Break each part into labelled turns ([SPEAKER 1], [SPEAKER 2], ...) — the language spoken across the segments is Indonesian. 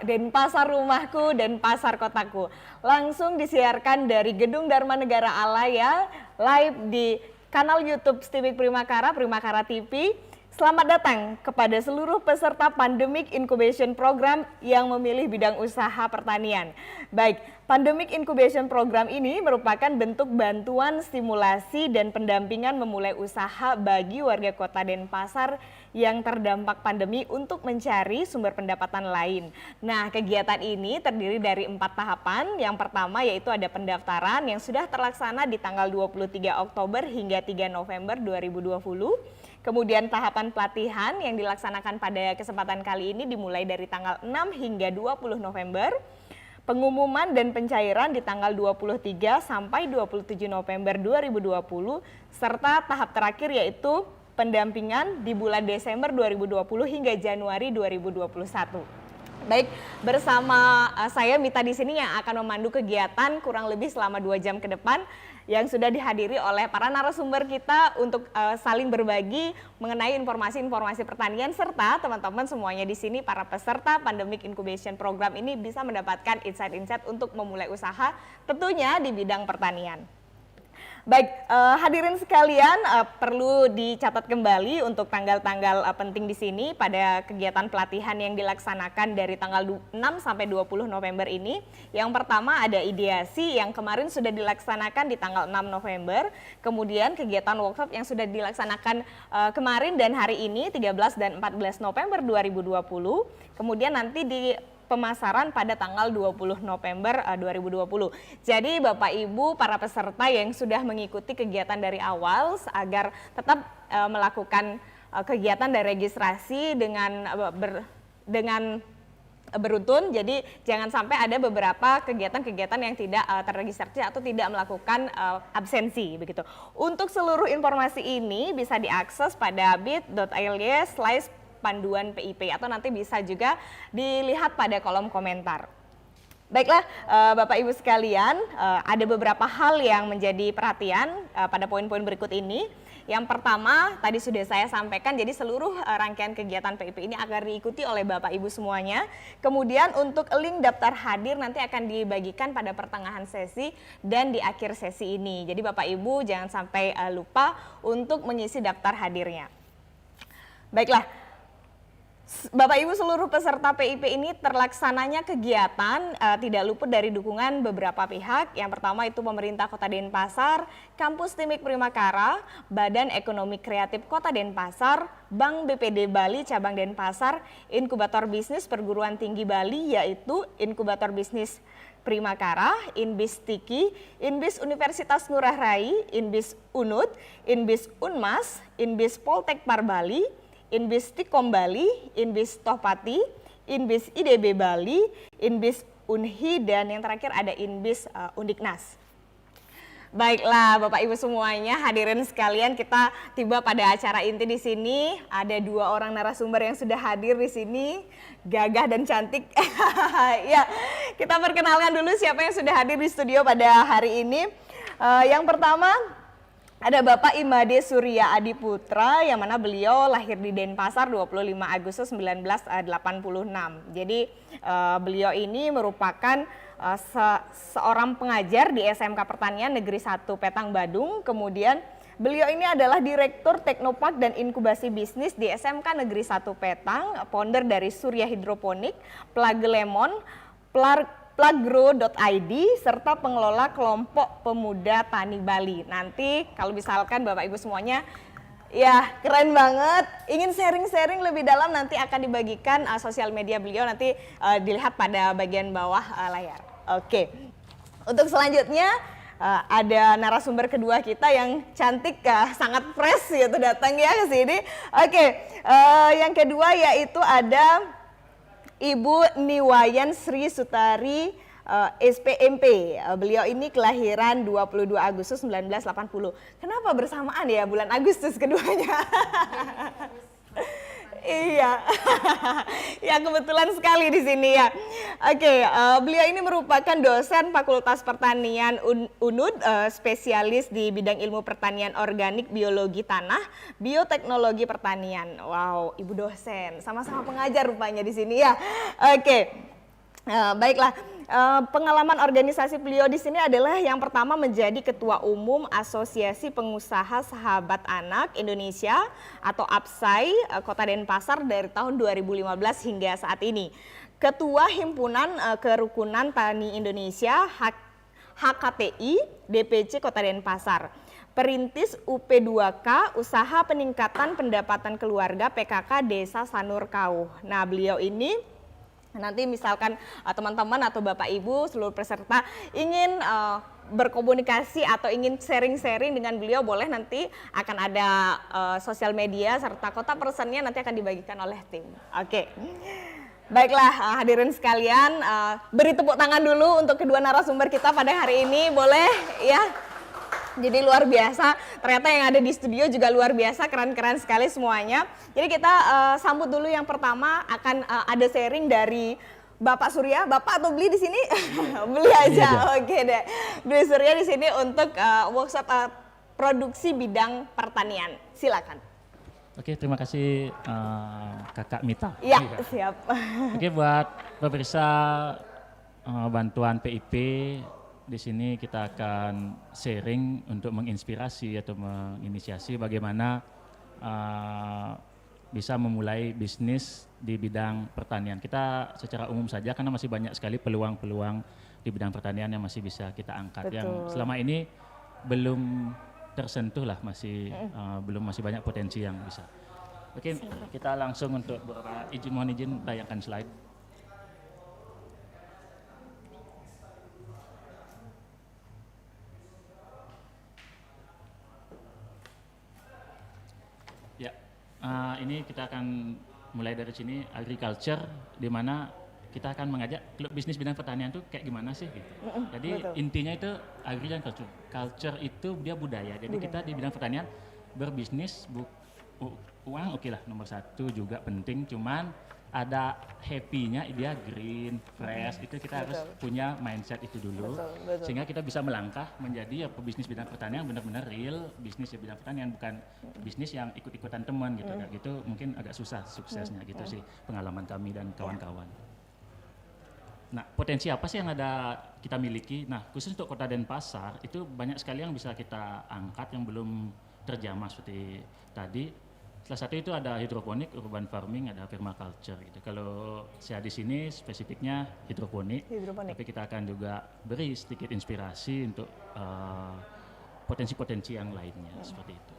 [SPEAKER 1] Denpasar rumahku, Denpasar kotaku. Langsung disiarkan dari Gedung Dharma Negara Alaya, live di kanal YouTube Stimik Primakara, Primakara TV. Selamat datang kepada seluruh peserta Pandemic Incubation Program yang memilih bidang usaha pertanian. Baik, Pandemic Incubation Program ini merupakan bentuk bantuan, stimulasi, dan pendampingan memulai usaha bagi warga kota Denpasar yang terdampak pandemi untuk mencari sumber pendapatan lain. Nah, kegiatan ini terdiri dari 4 tahapan. Yang pertama yaitu ada pendaftaran yang sudah terlaksana di tanggal 23 Oktober hingga 3 November 2020. Kemudian tahapan pelatihan yang dilaksanakan pada kesempatan kali ini dimulai dari tanggal 6 hingga 20 November. Pengumuman dan pencairan di tanggal 23 sampai 27 November 2020, serta tahap terakhir yaitu pendampingan di bulan Desember 2020 hingga Januari 2021. Baik, bersama saya Mita di sini yang akan memandu kegiatan kurang lebih selama 2 jam ke depan, yang sudah dihadiri oleh para narasumber kita untuk saling berbagi mengenai informasi-informasi pertanian, serta teman-teman semuanya di sini para peserta Pandemic Incubation Program ini bisa mendapatkan insight-insight untuk memulai usaha tentunya di bidang pertanian. Baik, hadirin sekalian, perlu dicatat kembali untuk tanggal-tanggal penting di sini pada kegiatan pelatihan yang dilaksanakan dari tanggal 6 sampai 20 November ini. Yang pertama ada ideasi yang kemarin sudah dilaksanakan di tanggal 6 November. Kemudian kegiatan workshop yang sudah dilaksanakan kemarin dan hari ini 13 dan 14 November 2020. Kemudian nanti di pemasaran pada tanggal 20 November 2020. Jadi Bapak Ibu para peserta yang sudah mengikuti kegiatan dari awal agar tetap melakukan kegiatan dan registrasi dengan beruntun. Jadi jangan sampai ada beberapa kegiatan-kegiatan yang tidak terregistrasi atau tidak melakukan absensi begitu. Untuk seluruh informasi ini bisa diakses pada bit.ly/panduan PIP atau nanti bisa juga dilihat pada kolom komentar. Baiklah Bapak Ibu sekalian, ada beberapa hal yang menjadi perhatian pada poin-poin berikut ini. Yang pertama tadi sudah saya sampaikan, jadi seluruh rangkaian kegiatan PIP ini akan diikuti oleh Bapak Ibu semuanya. Kemudian untuk link daftar hadir nanti akan dibagikan pada pertengahan sesi dan di akhir sesi ini. Jadi Bapak Ibu jangan sampai lupa untuk mengisi daftar hadirnya. Baiklah, Bapak Ibu seluruh peserta PIP ini terlaksananya kegiatan tidak luput dari dukungan beberapa pihak. Yang pertama itu pemerintah Kota Denpasar, Kampus Stimik Primakara, Badan Ekonomi Kreatif Kota Denpasar, Bank BPD Bali Cabang Denpasar, Inkubator Bisnis Perguruan Tinggi Bali yaitu Inkubator Bisnis Primakara, Inbis Tiki, Inbis Universitas Ngurah Rai, Inbis Unut, Inbis Unmas, Inbis Poltek Par Bali, Inbis Tikom Bali, Inbis Tohpati, Inbis IDB Bali, Inbis Unhi, dan yang terakhir ada Inbis Undiknas. Baiklah Bapak Ibu semuanya, hadirin sekalian, kita tiba pada acara inti di sini. Ada 2 orang narasumber yang sudah hadir di sini, gagah dan cantik. Ya, kita perkenalkan dulu siapa yang sudah hadir di studio pada hari ini. Yang pertama ada Bapak Imade Surya Adiputra, yang mana beliau lahir di Denpasar 25 Agustus 1986. Jadi beliau ini merupakan seorang pengajar di SMK Pertanian Negeri 1 Petang Badung. Kemudian beliau ini adalah Direktur Teknopark dan Inkubasi Bisnis di SMK Negeri 1 Petang, founder dari Surya Hidroponik, Plagelemon, Plagro.id, serta pengelola kelompok pemuda Tani Bali. Nanti kalau misalkan Bapak Ibu semuanya, ya keren banget, ingin sharing-sharing lebih dalam, nanti akan dibagikan sosial media beliau, nanti dilihat pada bagian bawah layar. Oke, untuk selanjutnya ada narasumber kedua kita yang cantik, sangat fresh gitu datang ya ke sini. Oke, yang kedua yaitu ada Ibu Niwayan Sri Sutari SPMP. Beliau ini kelahiran 22 Agustus 1980. Kenapa bersamaan ya bulan Agustus keduanya? Iya, ya kebetulan sekali di sini ya. Oke, beliau ini merupakan dosen Fakultas Pertanian UNUD, spesialis di bidang ilmu pertanian organik, biologi tanah, bioteknologi pertanian. Wow, ibu dosen, sama-sama pengajar rupanya di sini ya. Oke. Baiklah, pengalaman organisasi beliau di sini adalah yang pertama menjadi Ketua Umum Asosiasi Pengusaha Sahabat Anak Indonesia atau APSAI Kota Denpasar dari tahun 2015 hingga saat ini. Ketua Himpunan Kerukunan Tani Indonesia HKTI DPC Kota Denpasar. Perintis UP2K Usaha Peningkatan Pendapatan Keluarga PKK Desa Sanurkauh. Nah, beliau ini nanti misalkan teman-teman atau Bapak Ibu seluruh peserta ingin berkomunikasi atau ingin sharing-sharing dengan beliau, boleh, nanti akan ada sosial media serta kontak personnya nanti akan dibagikan oleh tim. Oke. Baiklah hadirin sekalian, beri tepuk tangan dulu untuk kedua narasumber kita pada hari ini, boleh ya? Jadi luar biasa, ternyata yang ada di studio juga luar biasa, keren-keren sekali semuanya. Jadi kita sambut dulu yang pertama, akan ada sharing dari Bapak Surya. Bapak atau beli di sini? Beli aja, oke deh. Beli Surya di sini untuk workshop produksi bidang pertanian. Silakan.
[SPEAKER 2] Oke, terima kasih Kakak Mita.
[SPEAKER 1] Iya, siap.
[SPEAKER 2] Oke, buat pemirsa bantuan PIP, di sini kita akan sharing untuk menginspirasi atau menginisiasi bagaimana bisa memulai bisnis di bidang pertanian. Kita secara umum saja karena masih banyak sekali peluang-peluang di bidang pertanian yang masih bisa kita angkat.
[SPEAKER 1] Betul.
[SPEAKER 2] Yang selama ini belum tersentuh lah, masih banyak potensi yang bisa. Oke, kita langsung untuk mohon izin tayangkan slide. Ya, ini kita akan mulai dari sini, agriculture, di mana kita akan mengajak klub bisnis bidang pertanian itu kayak gimana sih gitu. Jadi betul. Intinya itu agri dan culture. Culture itu dia budaya. Jadi kita di bidang pertanian berbisnis, uang oke lah nomor satu juga penting. Cuman ada happy-nya dia green, fresh, itu kita harus punya mindset itu dulu. Betul. Sehingga kita bisa melangkah menjadi pebisnis bidang pertanian benar-benar real bisnis di bidang pertanian, bukan bisnis yang ikut-ikutan teman gitu. Kayak gitu mungkin agak susah suksesnya gitu sih pengalaman kami dan kawan-kawan. Nah, potensi apa sih yang ada kita miliki? Nah, khusus untuk Kota Denpasar itu banyak sekali yang bisa kita angkat yang belum terjamah seperti tadi. Salah satu itu ada hidroponik, urban farming, ada permaculture gitu. Kalau saya di sini spesifiknya hidroponik. Tapi kita akan juga beri sedikit inspirasi untuk potensi-potensi yang lainnya seperti itu.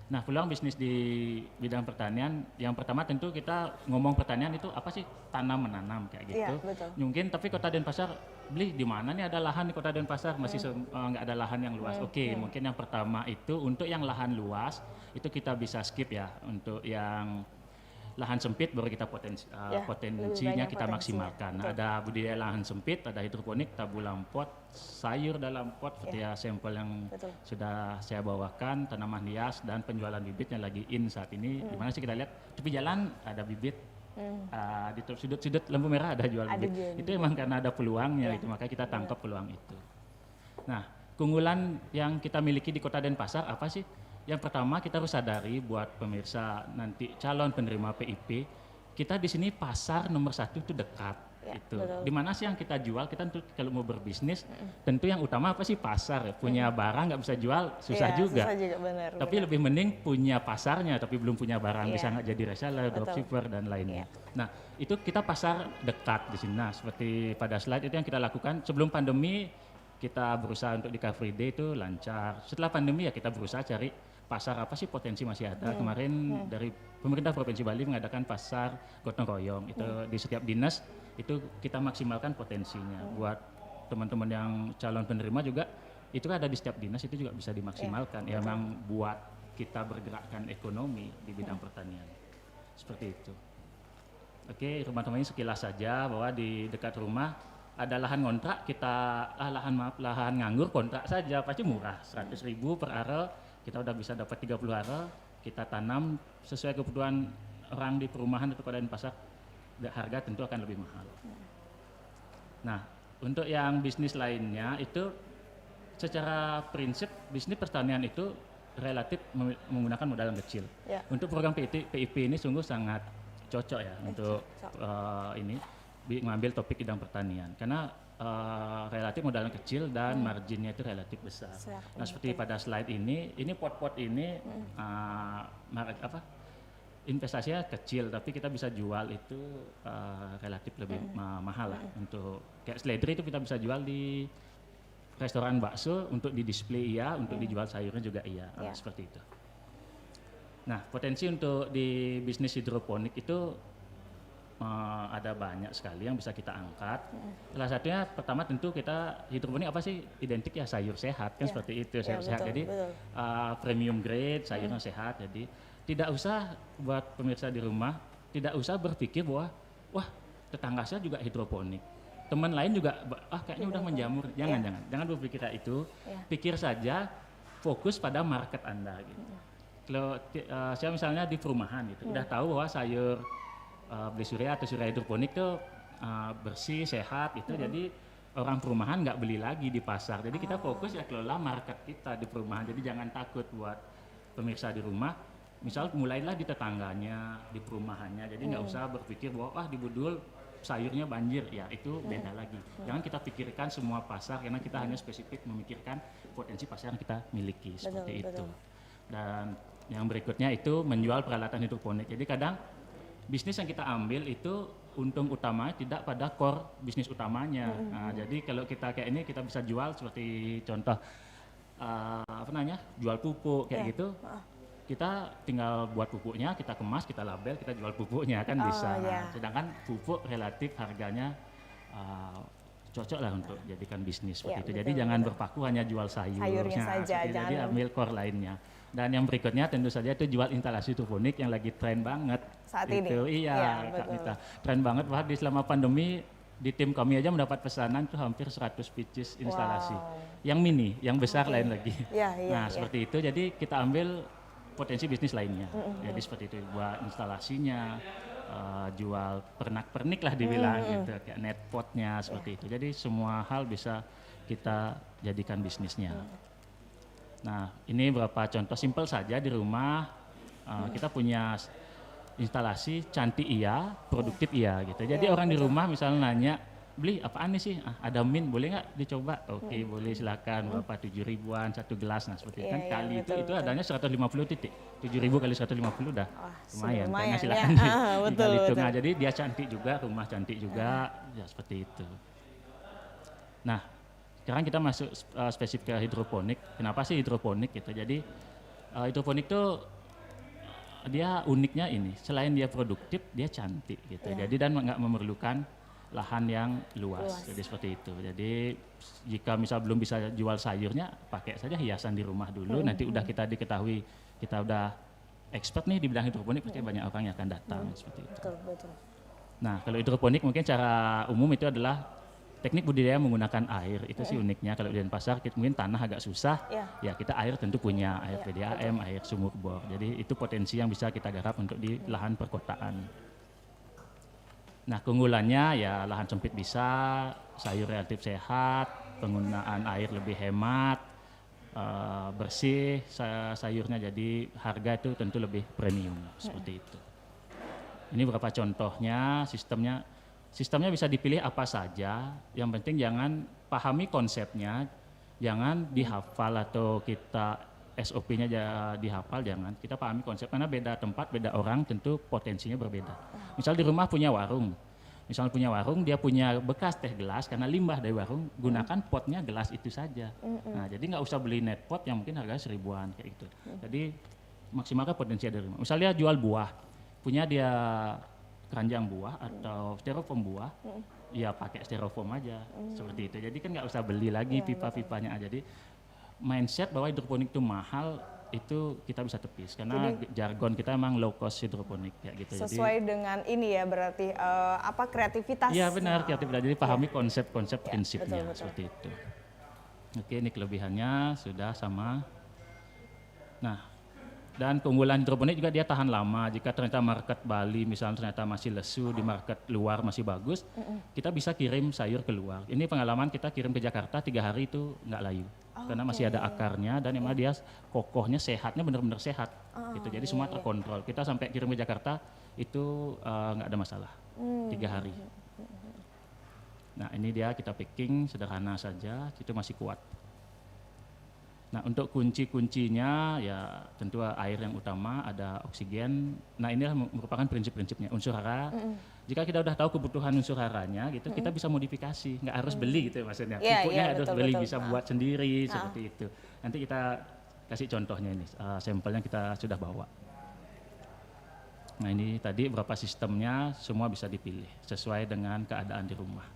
[SPEAKER 2] Nah, peluang bisnis di bidang pertanian, yang pertama tentu kita ngomong pertanian itu apa sih? Tanam menanam kayak gitu. Iya, mungkin tapi Kota Denpasar beli di mana nih ada lahan di Kota Denpasar, masih nggak ada lahan yang luas. Oke, mungkin yang pertama itu untuk yang lahan luas itu kita bisa skip ya. Untuk yang lahan sempit baru kita potensinya kita maksimalkan. Nah, ada budidaya lahan sempit, ada hidroponik, tabulam pot, sayur dalam pot seperti ya sampel yang sudah saya bawakan, tanaman hias dan penjualan bibit yang lagi in saat ini. Dimana sih kita lihat tepi jalan ada bibit, di sudut-sudut lampu merah ada jual bibit. Itu emang karena ada peluangnya, itu makanya kita tangkap peluang itu. Nah, keunggulan yang kita miliki di Kota Denpasar apa sih? Yang pertama kita harus sadari buat pemirsa nanti calon penerima PIP, kita di sini pasar nomor satu itu dekat. Itu. Di mana sih yang kita jual? Kita tentu kalau mau berbisnis, tentu yang utama apa sih pasar. Punya barang nggak bisa jual susah juga. Susah juga tapi lebih mending punya pasarnya tapi belum punya barang, bisa nggak jadi reseller, dropshipper dan lainnya. Nah, itu kita pasar dekat di sini. Nah, seperti pada slide itu yang kita lakukan sebelum pandemi, kita berusaha untuk di Car Free Day itu lancar. Setelah pandemi ya kita berusaha cari pasar apa sih potensi masih ada. Kemarin dari pemerintah Provinsi Bali mengadakan pasar gotong royong itu di setiap dinas, itu kita maksimalkan potensinya. Buat teman-teman yang calon penerima juga itu ada di setiap dinas, itu juga bisa dimaksimalkan. Ya memang buat kita bergerakkan ekonomi di bidang pertanian seperti itu. Oke, teman-teman ini sekilas saja bahwa di dekat rumah ada lahan kontrak, lahan nganggur kontrak saja pasti murah, 100.000 per are. Kita udah bisa dapat 30 are, kita tanam sesuai kebutuhan orang di perumahan atau pada pasar, harga tentu akan lebih mahal. Nah, untuk yang bisnis lainnya itu secara prinsip bisnis pertanian itu relatif menggunakan modal yang kecil. Untuk program PIP ini sungguh sangat cocok ya untuk ini mengambil topik bidang pertanian karena relatif modalnya kecil dan marginnya itu relatif besar. Nah, seperti pada slide ini pot-pot ini investasinya kecil tapi kita bisa jual itu relatif lebih mahal lah. Untuk kayak seledri itu kita bisa jual di restoran bakso untuk di display untuk dijual sayurnya juga seperti itu. Nah, potensi untuk di bisnis hidroponik itu ada banyak sekali yang bisa kita angkat. Salah satunya pertama tentu kita hidroponik apa sih, identik ya sayur sehat kan seperti itu, sayur sehat. Jadi premium grade, sayurnya sehat. Jadi tidak usah buat pemirsa di rumah, tidak usah berpikir bahwa wah tetangga saya juga hidroponik, teman lain juga kayaknya udah menjamur. Jangan berpikir kayak itu. Pikir saja, fokus pada market Anda gitu. Kalau saya misalnya di perumahan gitu, udah tahu bahwa sayur beli surya atau surya hidroponik itu bersih, sehat gitu. Jadi orang perumahan nggak beli lagi di pasar. Jadi kita fokus ya kelola market kita di perumahan. Jadi jangan takut buat pemirsa di rumah. Misal mulailah di tetangganya, di perumahannya. Jadi nggak usah berpikir bahwa di Budul sayurnya banjir, ya itu beda lagi. Jangan kita pikirkan semua pasar karena kita hanya spesifik memikirkan potensi pasar yang kita miliki seperti itu. Dan yang berikutnya itu menjual peralatan hidroponik. Jadi kadang bisnis yang kita ambil itu untung utama tidak pada core bisnis utamanya. Nah, jadi kalau kita kayak ini kita bisa jual seperti contoh jual pupuk kayak gitu. Kita tinggal buat pupuknya, kita kemas, kita label, kita jual pupuknya kan bisa. Sedangkan pupuk relatif harganya cocok lah untuk jadikan bisnis seperti itu. Jadi jangan berpaku hanya jual sayurnya saja. Jadi ambil core lainnya. Dan yang berikutnya tentu saja itu jual instalasi hidroponik yang lagi tren banget
[SPEAKER 1] saat
[SPEAKER 2] itu.
[SPEAKER 1] ini.
[SPEAKER 2] Iya, Kak Mita. Tren banget, bahkan di selama pandemi di tim kami aja mendapat pesanan tuh hampir 100 pieces instalasi. Yang mini, yang besar lain lagi. Seperti itu. Jadi kita ambil potensi bisnis lainnya. Jadi seperti itu, buat instalasinya, jual pernak-pernik lah dibilang gitu, kayak net potnya seperti itu. Jadi semua hal bisa kita jadikan bisnisnya. Nah, ini beberapa contoh simpel saja di rumah. Kita punya instalasi cantik produktif gitu. Jadi orang di rumah misalnya nanya, beli apaan nih sih? Ada min, boleh nggak dicoba? Oke, boleh silakan. Berapa 7 ribuan satu gelas. Nah, seperti itu kan kali itu adanya 150 titik. 7.000 kali 150 udah lumayan. Karena silakan tinggal hitung. Nah, jadi dia cantik juga, rumah cantik juga, ya seperti itu. Nah, sekarang kita masuk spesifik ke hidroponik. Kenapa sih hidroponik gitu? Jadi hidroponik tuh dia uniknya ini, selain dia produktif, dia cantik gitu. Jadi dan nggak memerlukan lahan yang luas. Jadi seperti itu. Jadi jika misal belum bisa jual sayurnya, pakai saja hiasan di rumah dulu. Nanti udah kita diketahui kita udah expert nih di bidang hidroponik, pasti banyak orang yang akan datang seperti itu.
[SPEAKER 1] Betul.
[SPEAKER 2] Nah, kalau hidroponik mungkin secara umum itu adalah teknik budidaya menggunakan air. Itu sih uniknya. Kalau di Denpasar mungkin tanah agak susah. Ya kita air tentu punya air PDAM, air sumur bor. Jadi itu potensi yang bisa kita garap untuk di lahan perkotaan. Nah, keunggulannya ya lahan sempit bisa, sayur relatif sehat, penggunaan air lebih hemat, bersih sayurnya, jadi harga itu tentu lebih premium seperti itu. Ini beberapa contohnya, sistemnya bisa dipilih apa saja, yang penting jangan pahami konsepnya, jangan dihafal atau kita SOP-nya dihafal, jangan. Kita pahami konsep, karena beda tempat, beda orang, tentu potensinya berbeda. Misal di rumah punya warung, dia punya bekas teh gelas, karena limbah dari warung, gunakan potnya gelas itu saja. Nah, jadi nggak usah beli net pot yang mungkin harganya 1.000-an kayak gitu. Jadi maksimalkan potensi dari rumah. Misalnya jual buah, punya dia keranjang buah atau styrofoam buah, ya pakai styrofoam aja, seperti itu. Jadi kan nggak usah beli lagi pipa-pipanya aja. Jadi mindset bahwa hidroponik itu mahal, itu kita bisa tepis karena jargon kita emang low cost hidroponik kayak gitu.
[SPEAKER 1] Sesuai dengan ini ya, berarti kreativitas.
[SPEAKER 2] Iya benar, kreativitas. Jadi pahami konsep-konsep prinsipnya seperti itu. Oke, ini kelebihannya sudah sama. Nah, Dan keunggulan hidroponik juga dia tahan lama. Jika ternyata market Bali misalnya ternyata masih lesu, di market luar masih bagus, kita bisa kirim sayur keluar. Ini pengalaman kita kirim ke Jakarta 3 hari itu nggak layu. Karena masih ada akarnya dan emang dia kokohnya, sehatnya benar-benar sehat. Gitu. Jadi semua terkontrol. Kita sampai kirim ke Jakarta itu nggak ada masalah. 3 hari. Nah ini dia kita packing sederhana saja, itu masih kuat. Nah untuk kunci-kuncinya ya tentu air yang utama, ada oksigen. Nah inilah merupakan prinsip-prinsipnya, unsur hara. Jika kita udah tahu kebutuhan unsur haranya gitu, kita bisa modifikasi, nggak harus beli gitu maksudnya. Pupuknya harus beli, bisa buat sendiri seperti itu. Nanti kita kasih contohnya ini, sampelnya kita sudah bawa. Nah ini tadi berapa sistemnya, semua bisa dipilih sesuai dengan keadaan di rumah.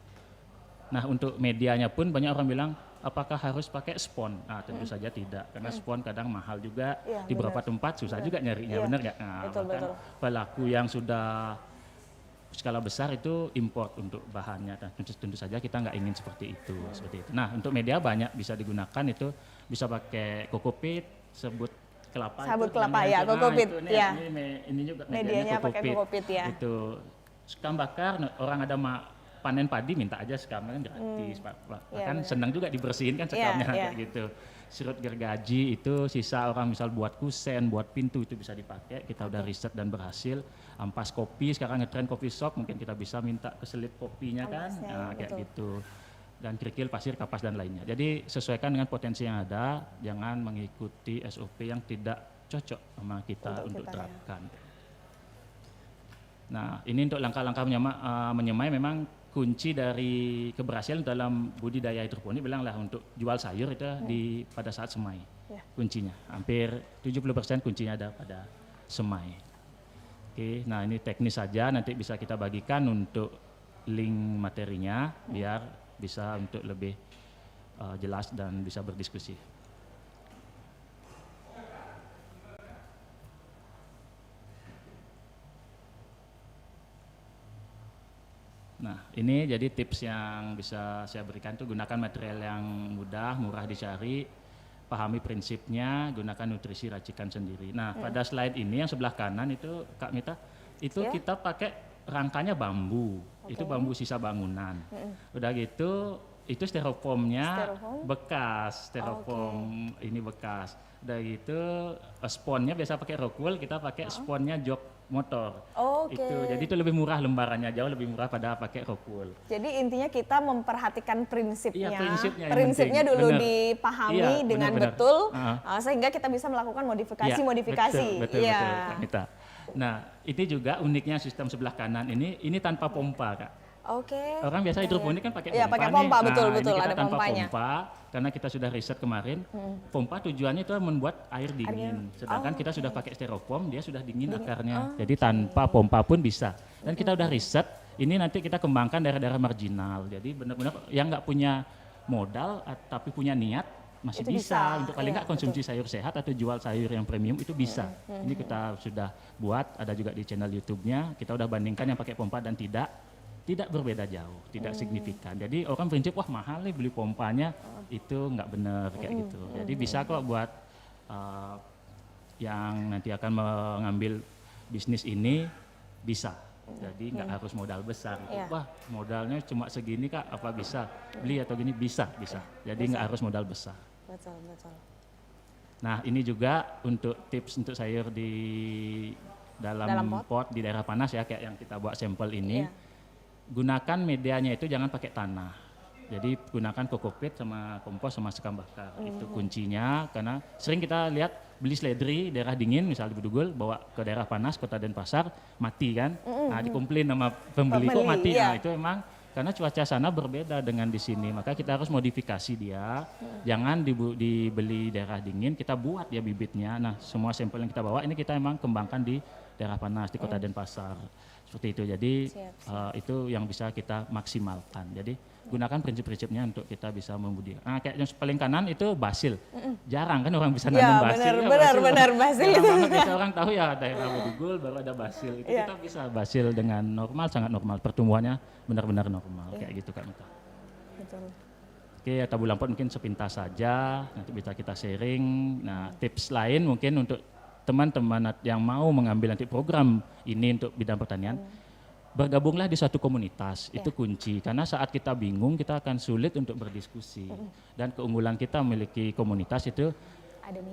[SPEAKER 2] Nah untuk medianya pun banyak orang bilang, apakah harus pakai spon? Nah tentu saja tidak, karena spon kadang mahal juga, di beberapa tempat susah juga nyarinya, benar nggak? Nah, bahkan pelaku yang sudah skala besar itu import untuk bahannya, dan tentu saja kita nggak ingin seperti itu. Nah untuk media banyak bisa digunakan, itu bisa pakai kokopit, sabut kelapa.
[SPEAKER 1] Sabut kelapa ya, kokopit. Ya.
[SPEAKER 2] Ini juga
[SPEAKER 1] medianya pakai kokopit ya.
[SPEAKER 2] Itu sekam bakar, orang ada panen padi minta aja sekamnya kan gratis, bahkan senang juga dibersihin kan sekamnya kayak gitu. Serut gergaji itu sisa orang misal buat kusen, buat pintu itu bisa dipakai. Kita udah riset dan berhasil. Ampas kopi, sekarang ngetren coffee shop, mungkin kita bisa minta keselip kopinya kan, nah, kayak gitu. Dan kerikil, pasir, kapas dan lainnya. Jadi sesuaikan dengan potensi yang ada, jangan mengikuti SOP yang tidak cocok sama kita untuk terapkan. Nah ini untuk langkah-langkah menyemai memang kunci dari keberhasilan dalam budidaya hidroponik, bilanglah untuk jual sayur itu pada saat semai. Kuncinya hampir 70% kuncinya ada pada semai. Oke, nah ini teknis saja, nanti bisa kita bagikan untuk link materinya biar bisa untuk lebih jelas dan bisa berdiskusi. Nah ini jadi tips yang bisa saya berikan, tuh gunakan material yang mudah, murah dicari, pahami prinsipnya, gunakan nutrisi racikan sendiri. Nah pada slide ini yang sebelah kanan itu Kak Mita, itu kita pakai rangkanya bambu, itu bambu sisa bangunan. Udah gitu itu styrofoamnya bekas, styrofoam ini bekas. Udah gitu sponnya biasa pakai Rockwool, kita pakai sponnya jok motor. Itu jadi itu lebih murah, lembarannya jauh lebih murah pada pakai Rockwool.
[SPEAKER 1] Jadi intinya kita memperhatikan prinsipnya.
[SPEAKER 2] Iya,
[SPEAKER 1] prinsipnya dulu dipahami dengan betul, sehingga kita bisa melakukan modifikasi.
[SPEAKER 2] Betul, Kak Mita. Nah ini juga uniknya sistem sebelah kanan ini tanpa pompa Kak. Orang biasa hidroponik kan pakai pompa.
[SPEAKER 1] Pakai pompa, betul,
[SPEAKER 2] ini kita
[SPEAKER 1] ada
[SPEAKER 2] tanpa
[SPEAKER 1] pompanya.
[SPEAKER 2] pompa, karena kita sudah riset kemarin. Pompa tujuannya itu membuat air dingin, sedangkan kita sudah pakai styrofoam, dia sudah dingin akarnya. Jadi tanpa pompa pun bisa. Dan kita udah riset, ini nanti kita kembangkan daerah-daerah marginal. Jadi benar-benar yang nggak punya modal tapi punya niat masih bisa untuk paling nggak konsumsi sayur sehat atau jual sayur yang premium itu bisa. Ini kita sudah buat, ada juga di channel YouTube-nya. Kita udah bandingkan yang pakai pompa dan tidak berbeda jauh, tidak signifikan. Jadi orang prinsip wah mahal nih beli pompanya, itu nggak benar kayak gitu. Jadi bisa kok buat yang nanti akan mengambil bisnis ini bisa. Jadi nggak harus modal besar. Wah modalnya cuma segini Kak, apa bisa beli atau gini bisa. Jadi nggak harus modal besar.
[SPEAKER 1] Betul.
[SPEAKER 2] Nah ini juga untuk tips untuk sayur di dalam pot di daerah panas ya, kayak yang kita buat sampel ini. Gunakan medianya itu jangan pakai tanah. Jadi gunakan kokopit sama kompos sama sekam bakar. Itu kuncinya, karena sering kita lihat beli seledri daerah dingin misalnya di Bedugul bawa ke daerah panas Kota Denpasar mati kan. Nah dikomplain sama pembeli kok mati. Nah itu emang karena cuaca sana berbeda dengan di sini, maka kita harus modifikasi dia. Jangan dibeli daerah dingin, kita buat ya bibitnya. Nah semua sampel yang kita bawa ini kita emang kembangkan di daerah panas di Kota Denpasar. Seperti itu, jadi itu yang bisa kita maksimalkan. Jadi gunakan prinsip-prinsipnya untuk kita bisa membudidayakan. Nah kayak yang paling kanan itu basil. Jarang kan orang bisa nanam basil.
[SPEAKER 1] Benar basil itu.
[SPEAKER 2] Bisa orang tahu ya daerah Bedugul baru ada basil. Itu kita bisa basil dengan normal, sangat normal. Pertumbuhannya benar-benar normal kayak gitu Kak Mita.
[SPEAKER 1] Betul.
[SPEAKER 2] Oke, tabu lampot mungkin sepintas saja, nanti bisa kita sharing. Nah tips lain mungkin untuk teman-teman yang mau mengambil nanti program ini untuk bidang pertanian, bergabunglah di suatu komunitas, itu kunci. Karena saat kita bingung, kita akan sulit untuk berdiskusi. Dan keunggulan kita memiliki komunitas itu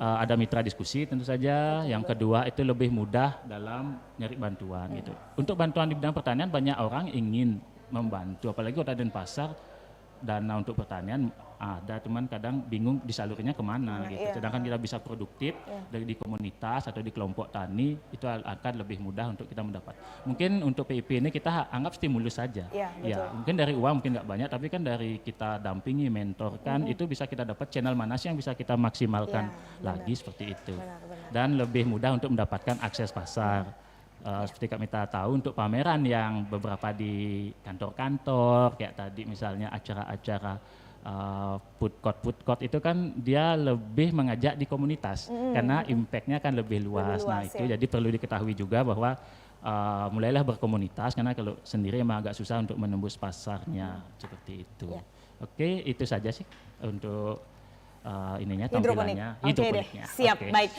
[SPEAKER 2] ada mitra diskusi tentu saja. Yang kedua itu lebih mudah dalam nyari bantuan gitu. Untuk bantuan di bidang pertanian banyak orang ingin membantu, apalagi Kota Denpasar dana untuk pertanian ada, cuman kadang bingung disalurnya kemana gitu. Sedangkan kita bisa produktif di komunitas atau di kelompok tani itu akan lebih mudah untuk kita mendapat. Mungkin untuk PIP ini kita anggap stimulus saja. Ya, mungkin dari uang mungkin nggak banyak, tapi kan dari kita dampingi, mentorkan itu bisa kita dapat channel mana sih yang bisa kita maksimalkan lagi seperti itu. Dan lebih mudah untuk mendapatkan akses pasar. Seperti kami tahu untuk pameran yang beberapa di kantor-kantor kayak tadi misalnya acara-acara food court itu kan dia lebih mengajak di komunitas karena impactnya kan lebih luas. Nah itu jadi perlu diketahui juga bahwa mulailah berkomunitas karena kalau sendiri emang agak susah untuk menembus pasarnya seperti itu. Oke, itu saja sih untuk tampilannya hidroponiknya.
[SPEAKER 1] Siap, baik.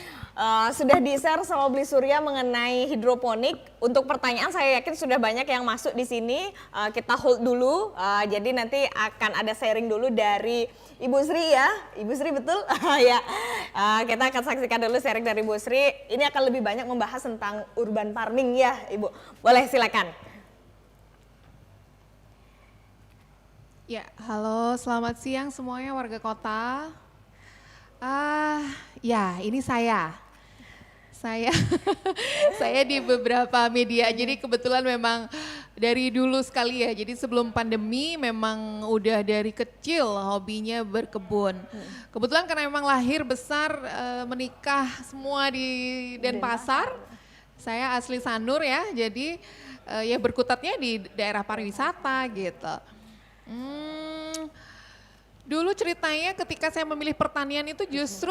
[SPEAKER 1] Sudah di-share sama Beli Surya mengenai hidroponik. Untuk pertanyaan saya yakin sudah banyak yang masuk di sini. Kita hold dulu. Jadi nanti akan ada sharing dulu dari Ibu Sri ya. Ibu Sri betul? Ya. Kita akan saksikan dulu sharing dari Ibu Sri. Ini akan lebih banyak membahas tentang urban farming ya, Ibu. Boleh silakan.
[SPEAKER 3] Ya, halo, selamat siang semuanya warga kota. Ya, ini saya saya di beberapa media, jadi kebetulan memang dari dulu sekali ya, jadi sebelum pandemi memang udah dari kecil hobinya berkebun. Kebetulan karena memang lahir besar menikah semua di Denpasar, saya asli Sanur ya, jadi ya berkutatnya di daerah pariwisata gitu. Dulu ceritanya ketika saya memilih pertanian itu justru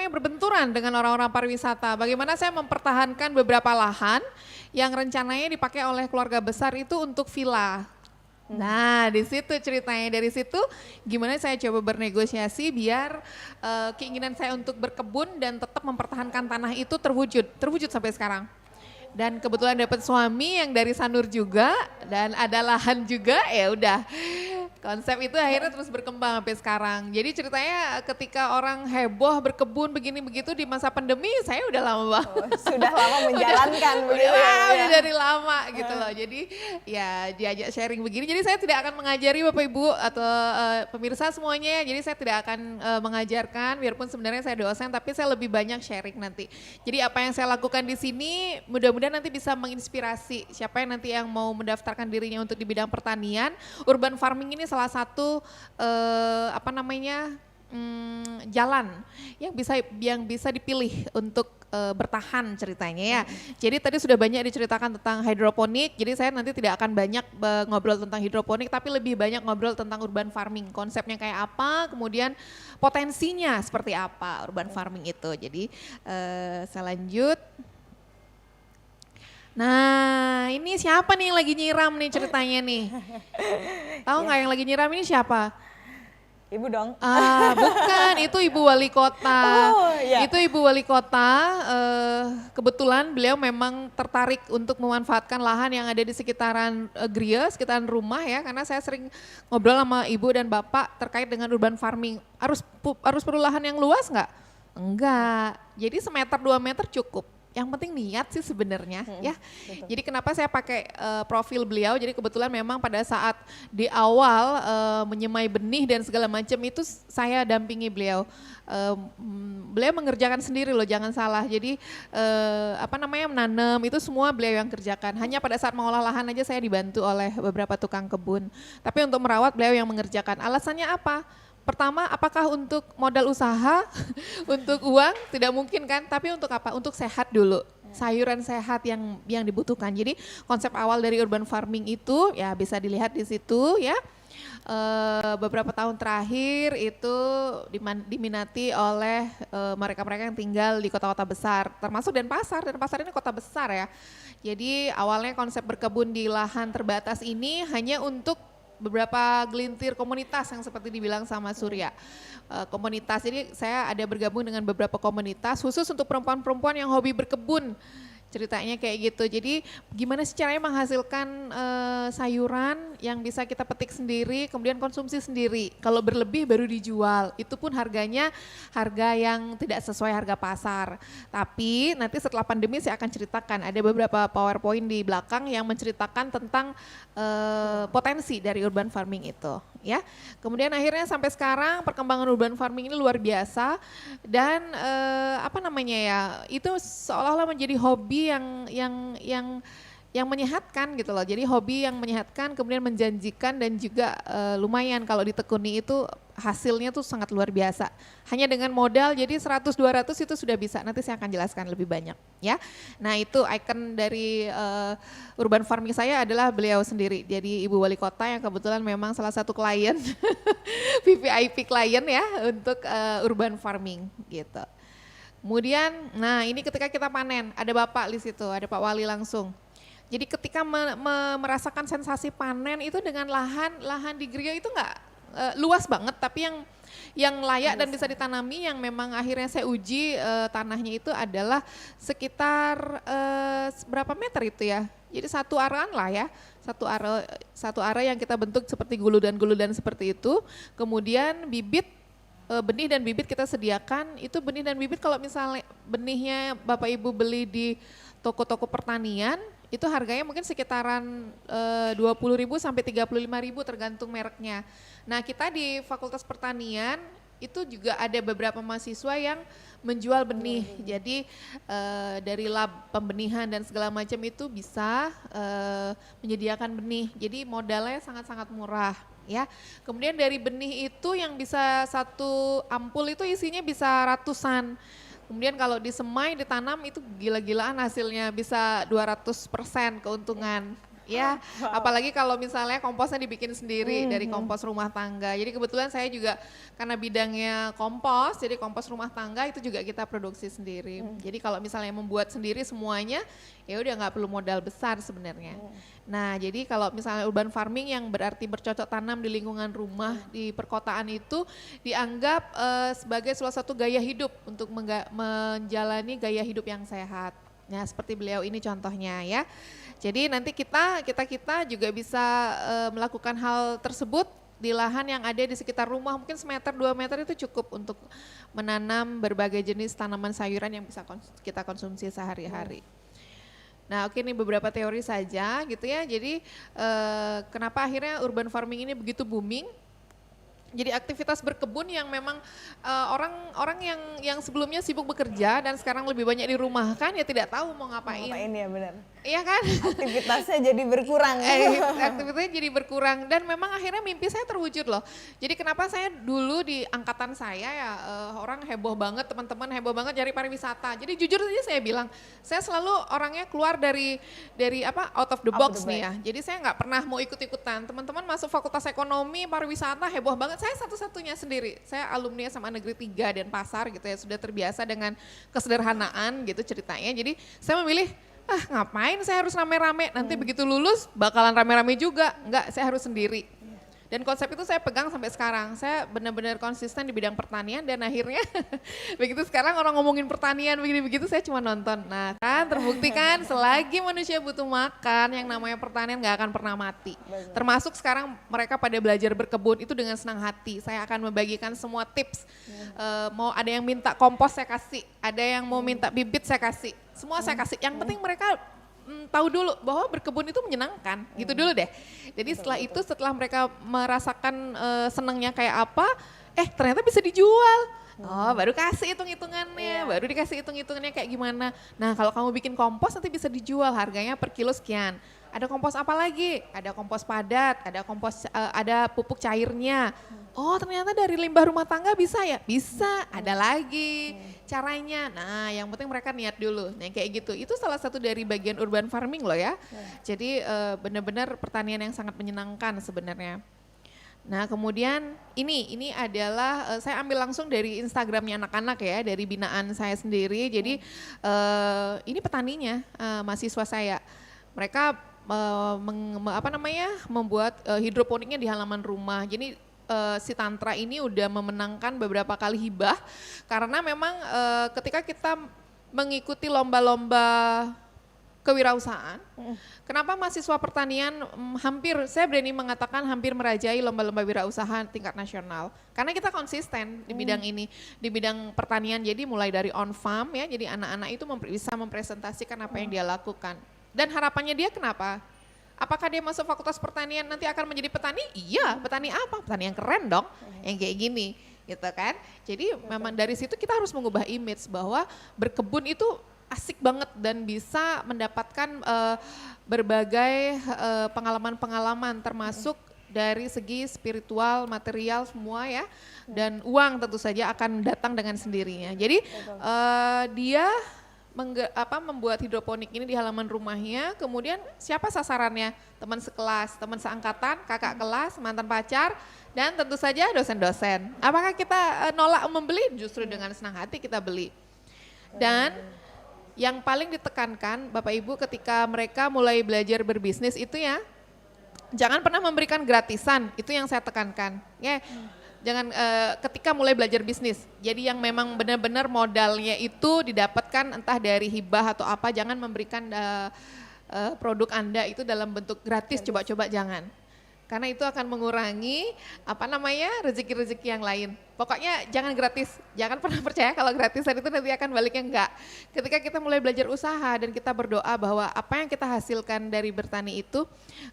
[SPEAKER 3] berbenturan dengan orang-orang pariwisata. Bagaimana saya mempertahankan beberapa lahan yang rencananya dipakai oleh keluarga besar itu untuk villa. Nah, di situ ceritanya, dari situ gimana saya coba bernegosiasi biar keinginan saya untuk berkebun dan tetap mempertahankan tanah itu terwujud sampai sekarang. Dan kebetulan dapat suami yang dari Sanur juga dan ada lahan juga, ya udah konsep itu akhirnya terus berkembang sampai sekarang. Jadi ceritanya ketika orang heboh berkebun begini begitu di masa pandemi, saya udah lama banget.
[SPEAKER 1] Sudah lama menjalankan begitu ya.
[SPEAKER 3] Udah dari lama gitu loh. Jadi ya diajak sharing begini. Jadi saya tidak akan mengajari Bapak Ibu atau pemirsa semuanya. Jadi saya tidak akan mengajarkan, biarpun sebenarnya saya dosen, tapi saya lebih banyak sharing nanti. Jadi apa yang saya lakukan di sini mudah-mudahan nanti bisa menginspirasi siapa yang nanti yang mau mendaftarkan dirinya untuk di bidang pertanian. Urban farming ini salah satu jalan yang bisa dipilih untuk bertahan ceritanya ya. Jadi tadi sudah banyak diceritakan tentang hidroponik, jadi saya nanti tidak akan banyak ngobrol tentang hidroponik, tapi lebih banyak ngobrol tentang urban farming, konsepnya kayak apa, kemudian potensinya seperti apa urban farming itu. Jadi saya lanjut. Nah, ini siapa nih yang lagi nyiram nih ceritanya nih? Tahu nggak yang lagi nyiram ini siapa?
[SPEAKER 1] Ibu dong.
[SPEAKER 3] Bukan, itu Ibu Wali Kota. Itu Ibu Wali Kota, kebetulan beliau memang tertarik untuk memanfaatkan lahan yang ada di sekitaran Gria, sekitaran rumah ya, karena saya sering ngobrol sama Ibu dan Bapak terkait dengan urban farming. Harus perlu lahan yang luas nggak? Enggak, jadi 1-2 meter cukup. Yang penting niat sih sebenarnya ya. Betul. Jadi kenapa saya pakai profil beliau, jadi kebetulan memang pada saat di awal menyemai benih dan segala macam itu saya dampingi beliau. Beliau mengerjakan sendiri loh, jangan salah. Jadi menanam itu semua beliau yang kerjakan. Hanya pada saat mengolah lahan aja saya dibantu oleh beberapa tukang kebun. Tapi untuk merawat beliau yang mengerjakan. Alasannya apa? Pertama, apakah untuk modal usaha, untuk uang? Tidak mungkin kan, tapi untuk apa? Untuk sehat dulu, sayuran sehat yang dibutuhkan. Jadi konsep awal dari urban farming itu ya bisa dilihat di situ ya. Beberapa tahun terakhir itu diminati oleh mereka-mereka yang tinggal di kota-kota besar, termasuk Denpasar. Denpasar ini kota besar ya. Jadi awalnya konsep berkebun di lahan terbatas ini hanya untuk beberapa gelintir komunitas yang seperti dibilang sama Surya. Komunitas, jadi saya ada bergabung dengan beberapa komunitas khusus untuk perempuan-perempuan yang hobi berkebun. Ceritanya kayak gitu. Jadi gimana sih caranya menghasilkan sayuran yang bisa kita petik sendiri, kemudian konsumsi sendiri. Kalau berlebih baru dijual. Itu pun harganya harga yang tidak sesuai harga pasar. Tapi nanti setelah pandemi saya akan ceritakan. Ada beberapa PowerPoint di belakang yang menceritakan tentang potensi dari urban farming itu. Ya, kemudian akhirnya sampai sekarang perkembangan urban farming ini luar biasa dan apa namanya ya, itu seolah-olah menjadi hobi yang menyehatkan gitu loh. Jadi hobi yang menyehatkan kemudian menjanjikan dan juga lumayan kalau ditekuni itu hasilnya tuh sangat luar biasa. Hanya dengan modal jadi 100-200 itu sudah bisa. Nanti saya akan jelaskan lebih banyak ya. Nah itu ikon dari urban farming saya adalah beliau sendiri. Jadi Ibu Wali Kota yang kebetulan memang salah satu klien VVIP klien ya untuk urban farming gitu. Kemudian, nah ini ketika kita panen, ada Bapak di situ, ada Pak Wali langsung. Jadi ketika merasakan sensasi panen itu dengan lahan di Gria itu enggak luas banget, tapi yang layak dan bisa ditanami yang memang akhirnya saya uji tanahnya itu adalah sekitar berapa meter itu ya. Jadi satu arahan lah ya, satu area yang kita bentuk seperti guludan seperti itu. Kemudian bibit benih dan bibit kita sediakan. Itu benih dan bibit kalau misalnya benihnya Bapak Ibu beli di toko-toko pertanian itu harganya mungkin sekitaran 20.000 sampai 35.000 tergantung mereknya. Nah kita di Fakultas Pertanian itu juga ada beberapa mahasiswa yang menjual benih. Jadi dari lab pembenihan dan segala macam itu bisa menyediakan benih. Jadi modalnya sangat-sangat murah. Ya, kemudian dari benih itu yang bisa satu ampul itu isinya bisa ratusan. Kemudian kalau disemai, ditanam itu gila-gilaan hasilnya bisa 200% keuntungan. Ya, apalagi kalau misalnya komposnya dibikin sendiri dari kompos rumah tangga. Jadi kebetulan saya juga karena bidangnya kompos, jadi kompos rumah tangga itu juga kita produksi sendiri. Jadi kalau misalnya membuat sendiri semuanya, ya udah nggak perlu modal besar sebenarnya. Nah, jadi kalau misalnya urban farming yang berarti bercocok tanam di lingkungan rumah di perkotaan itu dianggap sebagai salah satu gaya hidup untuk menjalani gaya hidup yang sehat. Nah, seperti beliau ini contohnya ya. Jadi nanti kita juga bisa melakukan hal tersebut di lahan yang ada di sekitar rumah, mungkin semeter 2 meter itu cukup untuk menanam berbagai jenis tanaman sayuran yang bisa kita konsumsi sehari-hari. Nah oke, ini beberapa teori saja gitu ya. Jadi kenapa akhirnya urban farming ini begitu booming? Jadi aktivitas berkebun yang memang orang yang sebelumnya sibuk bekerja dan sekarang lebih banyak di rumah kan ya tidak tahu mau ngapain.
[SPEAKER 1] Ngapain ya benar.
[SPEAKER 3] Iya kan?
[SPEAKER 1] Aktivitasnya jadi berkurang.
[SPEAKER 3] Aktivitasnya jadi berkurang dan memang akhirnya mimpi saya terwujud loh. Jadi kenapa saya dulu di angkatan saya ya orang heboh banget, teman-teman heboh banget cari pariwisata. Jadi jujur saja saya bilang, saya selalu orangnya keluar dari apa out of the box nih ya. Jadi saya nggak pernah mau ikut-ikutan. Teman-teman masuk Fakultas Ekonomi, pariwisata heboh banget. Saya satu-satunya sendiri. Saya alumni SMA Negeri 3 Denpasar gitu ya, sudah terbiasa dengan kesederhanaan gitu ceritanya. Jadi saya memilih ngapain saya harus rame-rame, nanti begitu lulus bakalan rame-rame juga. Enggak, saya harus sendiri. Dan konsep itu saya pegang sampai sekarang. Saya benar-benar konsisten di bidang pertanian dan akhirnya begitu sekarang orang ngomongin pertanian begini-begitu saya cuma nonton. Nah kan terbukti kan selagi manusia butuh makan yang namanya pertanian gak akan pernah mati. Termasuk sekarang mereka pada belajar berkebun itu dengan senang hati. Saya akan membagikan semua tips. Mau ada yang minta kompos saya kasih, ada yang mau minta bibit saya kasih. Semua saya kasih, yang penting mereka tahu dulu bahwa berkebun itu menyenangkan, gitu dulu deh. Jadi setelah mereka merasakan senangnya kayak apa, ternyata bisa dijual. Oh baru kasih hitung-hitungannya, baru dikasih hitung-hitungannya kayak gimana. Nah kalau kamu bikin kompos nanti bisa dijual harganya per kilo sekian. Ada kompos apa lagi? Ada kompos padat, ada pupuk cairnya. Oh ternyata dari limbah rumah tangga bisa ya? Bisa, ada lagi caranya. Nah yang penting mereka niat dulu, nah kayak gitu. Itu salah satu dari bagian urban farming loh ya. Jadi benar-benar pertanian yang sangat menyenangkan sebenarnya. Nah kemudian ini adalah saya ambil langsung dari Instagramnya anak-anak ya, dari binaan saya sendiri. Jadi ini petaninya, mahasiswa saya. Mereka membuat hidroponiknya di halaman rumah. Jadi si Tantra ini udah memenangkan beberapa kali hibah karena memang ketika kita mengikuti lomba-lomba kewirausahaan, kenapa mahasiswa pertanian saya berani mengatakan hampir merajai lomba-lomba wirausaha tingkat nasional. Karena kita konsisten di bidang ini, di bidang pertanian. Jadi mulai dari on farm ya, jadi anak-anak itu bisa mempresentasikan apa yang dia lakukan. Dan harapannya dia kenapa? Apakah dia masuk fakultas pertanian nanti akan menjadi petani? Iya, petani apa? Petani yang keren dong, yang kayak gini gitu kan. Jadi memang dari situ kita harus mengubah image bahwa berkebun itu asik banget dan bisa mendapatkan berbagai pengalaman-pengalaman termasuk dari segi spiritual, material semua ya, dan uang tentu saja akan datang dengan sendirinya. Jadi dia membuat hidroponik ini di halaman rumahnya, kemudian siapa sasarannya? Teman sekelas, teman seangkatan, kakak kelas, mantan pacar, dan tentu saja dosen-dosen. Apakah kita nolak membeli? Justru dengan senang hati kita beli. Dan yang paling ditekankan Bapak Ibu ketika mereka mulai belajar berbisnis itu ya, jangan pernah memberikan gratisan, itu yang saya tekankan. Ya, jangan ketika mulai belajar bisnis, jadi yang memang benar-benar modalnya itu didapatkan entah dari hibah atau apa, jangan memberikan produk Anda itu dalam bentuk gratis, coba-coba jangan. Karena itu akan mengurangi rezeki-rezeki yang lain. Pokoknya jangan gratis, jangan pernah percaya kalau gratisan itu nanti akan baliknya enggak. Ketika kita mulai belajar usaha dan kita berdoa bahwa apa yang kita hasilkan dari bertani itu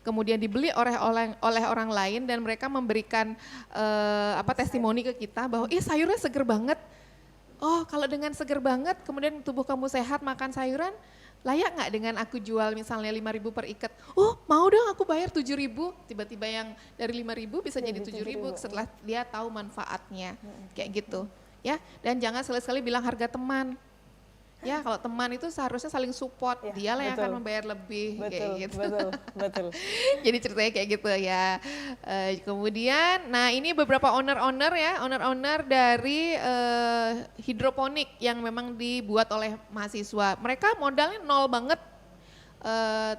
[SPEAKER 3] kemudian dibeli oleh orang lain dan mereka memberikan testimoni ke kita bahwa sayurnya seger banget. Oh kalau dengan seger banget kemudian tubuh kamu sehat makan sayuran, layak nggak dengan aku jual misalnya 5.000 per ikat? Oh mau dong aku bayar 7.000, tiba-tiba yang dari 5.000 bisa jadi 7.000 setelah dia tahu manfaatnya, kayak gitu ya. Dan jangan sekali-sekali bilang harga teman. Ya kalau teman itu seharusnya saling support, ya, dialah yang akan membayar lebih, kayak gitu.
[SPEAKER 1] Betul.
[SPEAKER 3] Jadi ceritanya kayak gitu ya. Kemudian, nah ini beberapa owner dari hidroponik yang memang dibuat oleh mahasiswa. Mereka modalnya nol banget.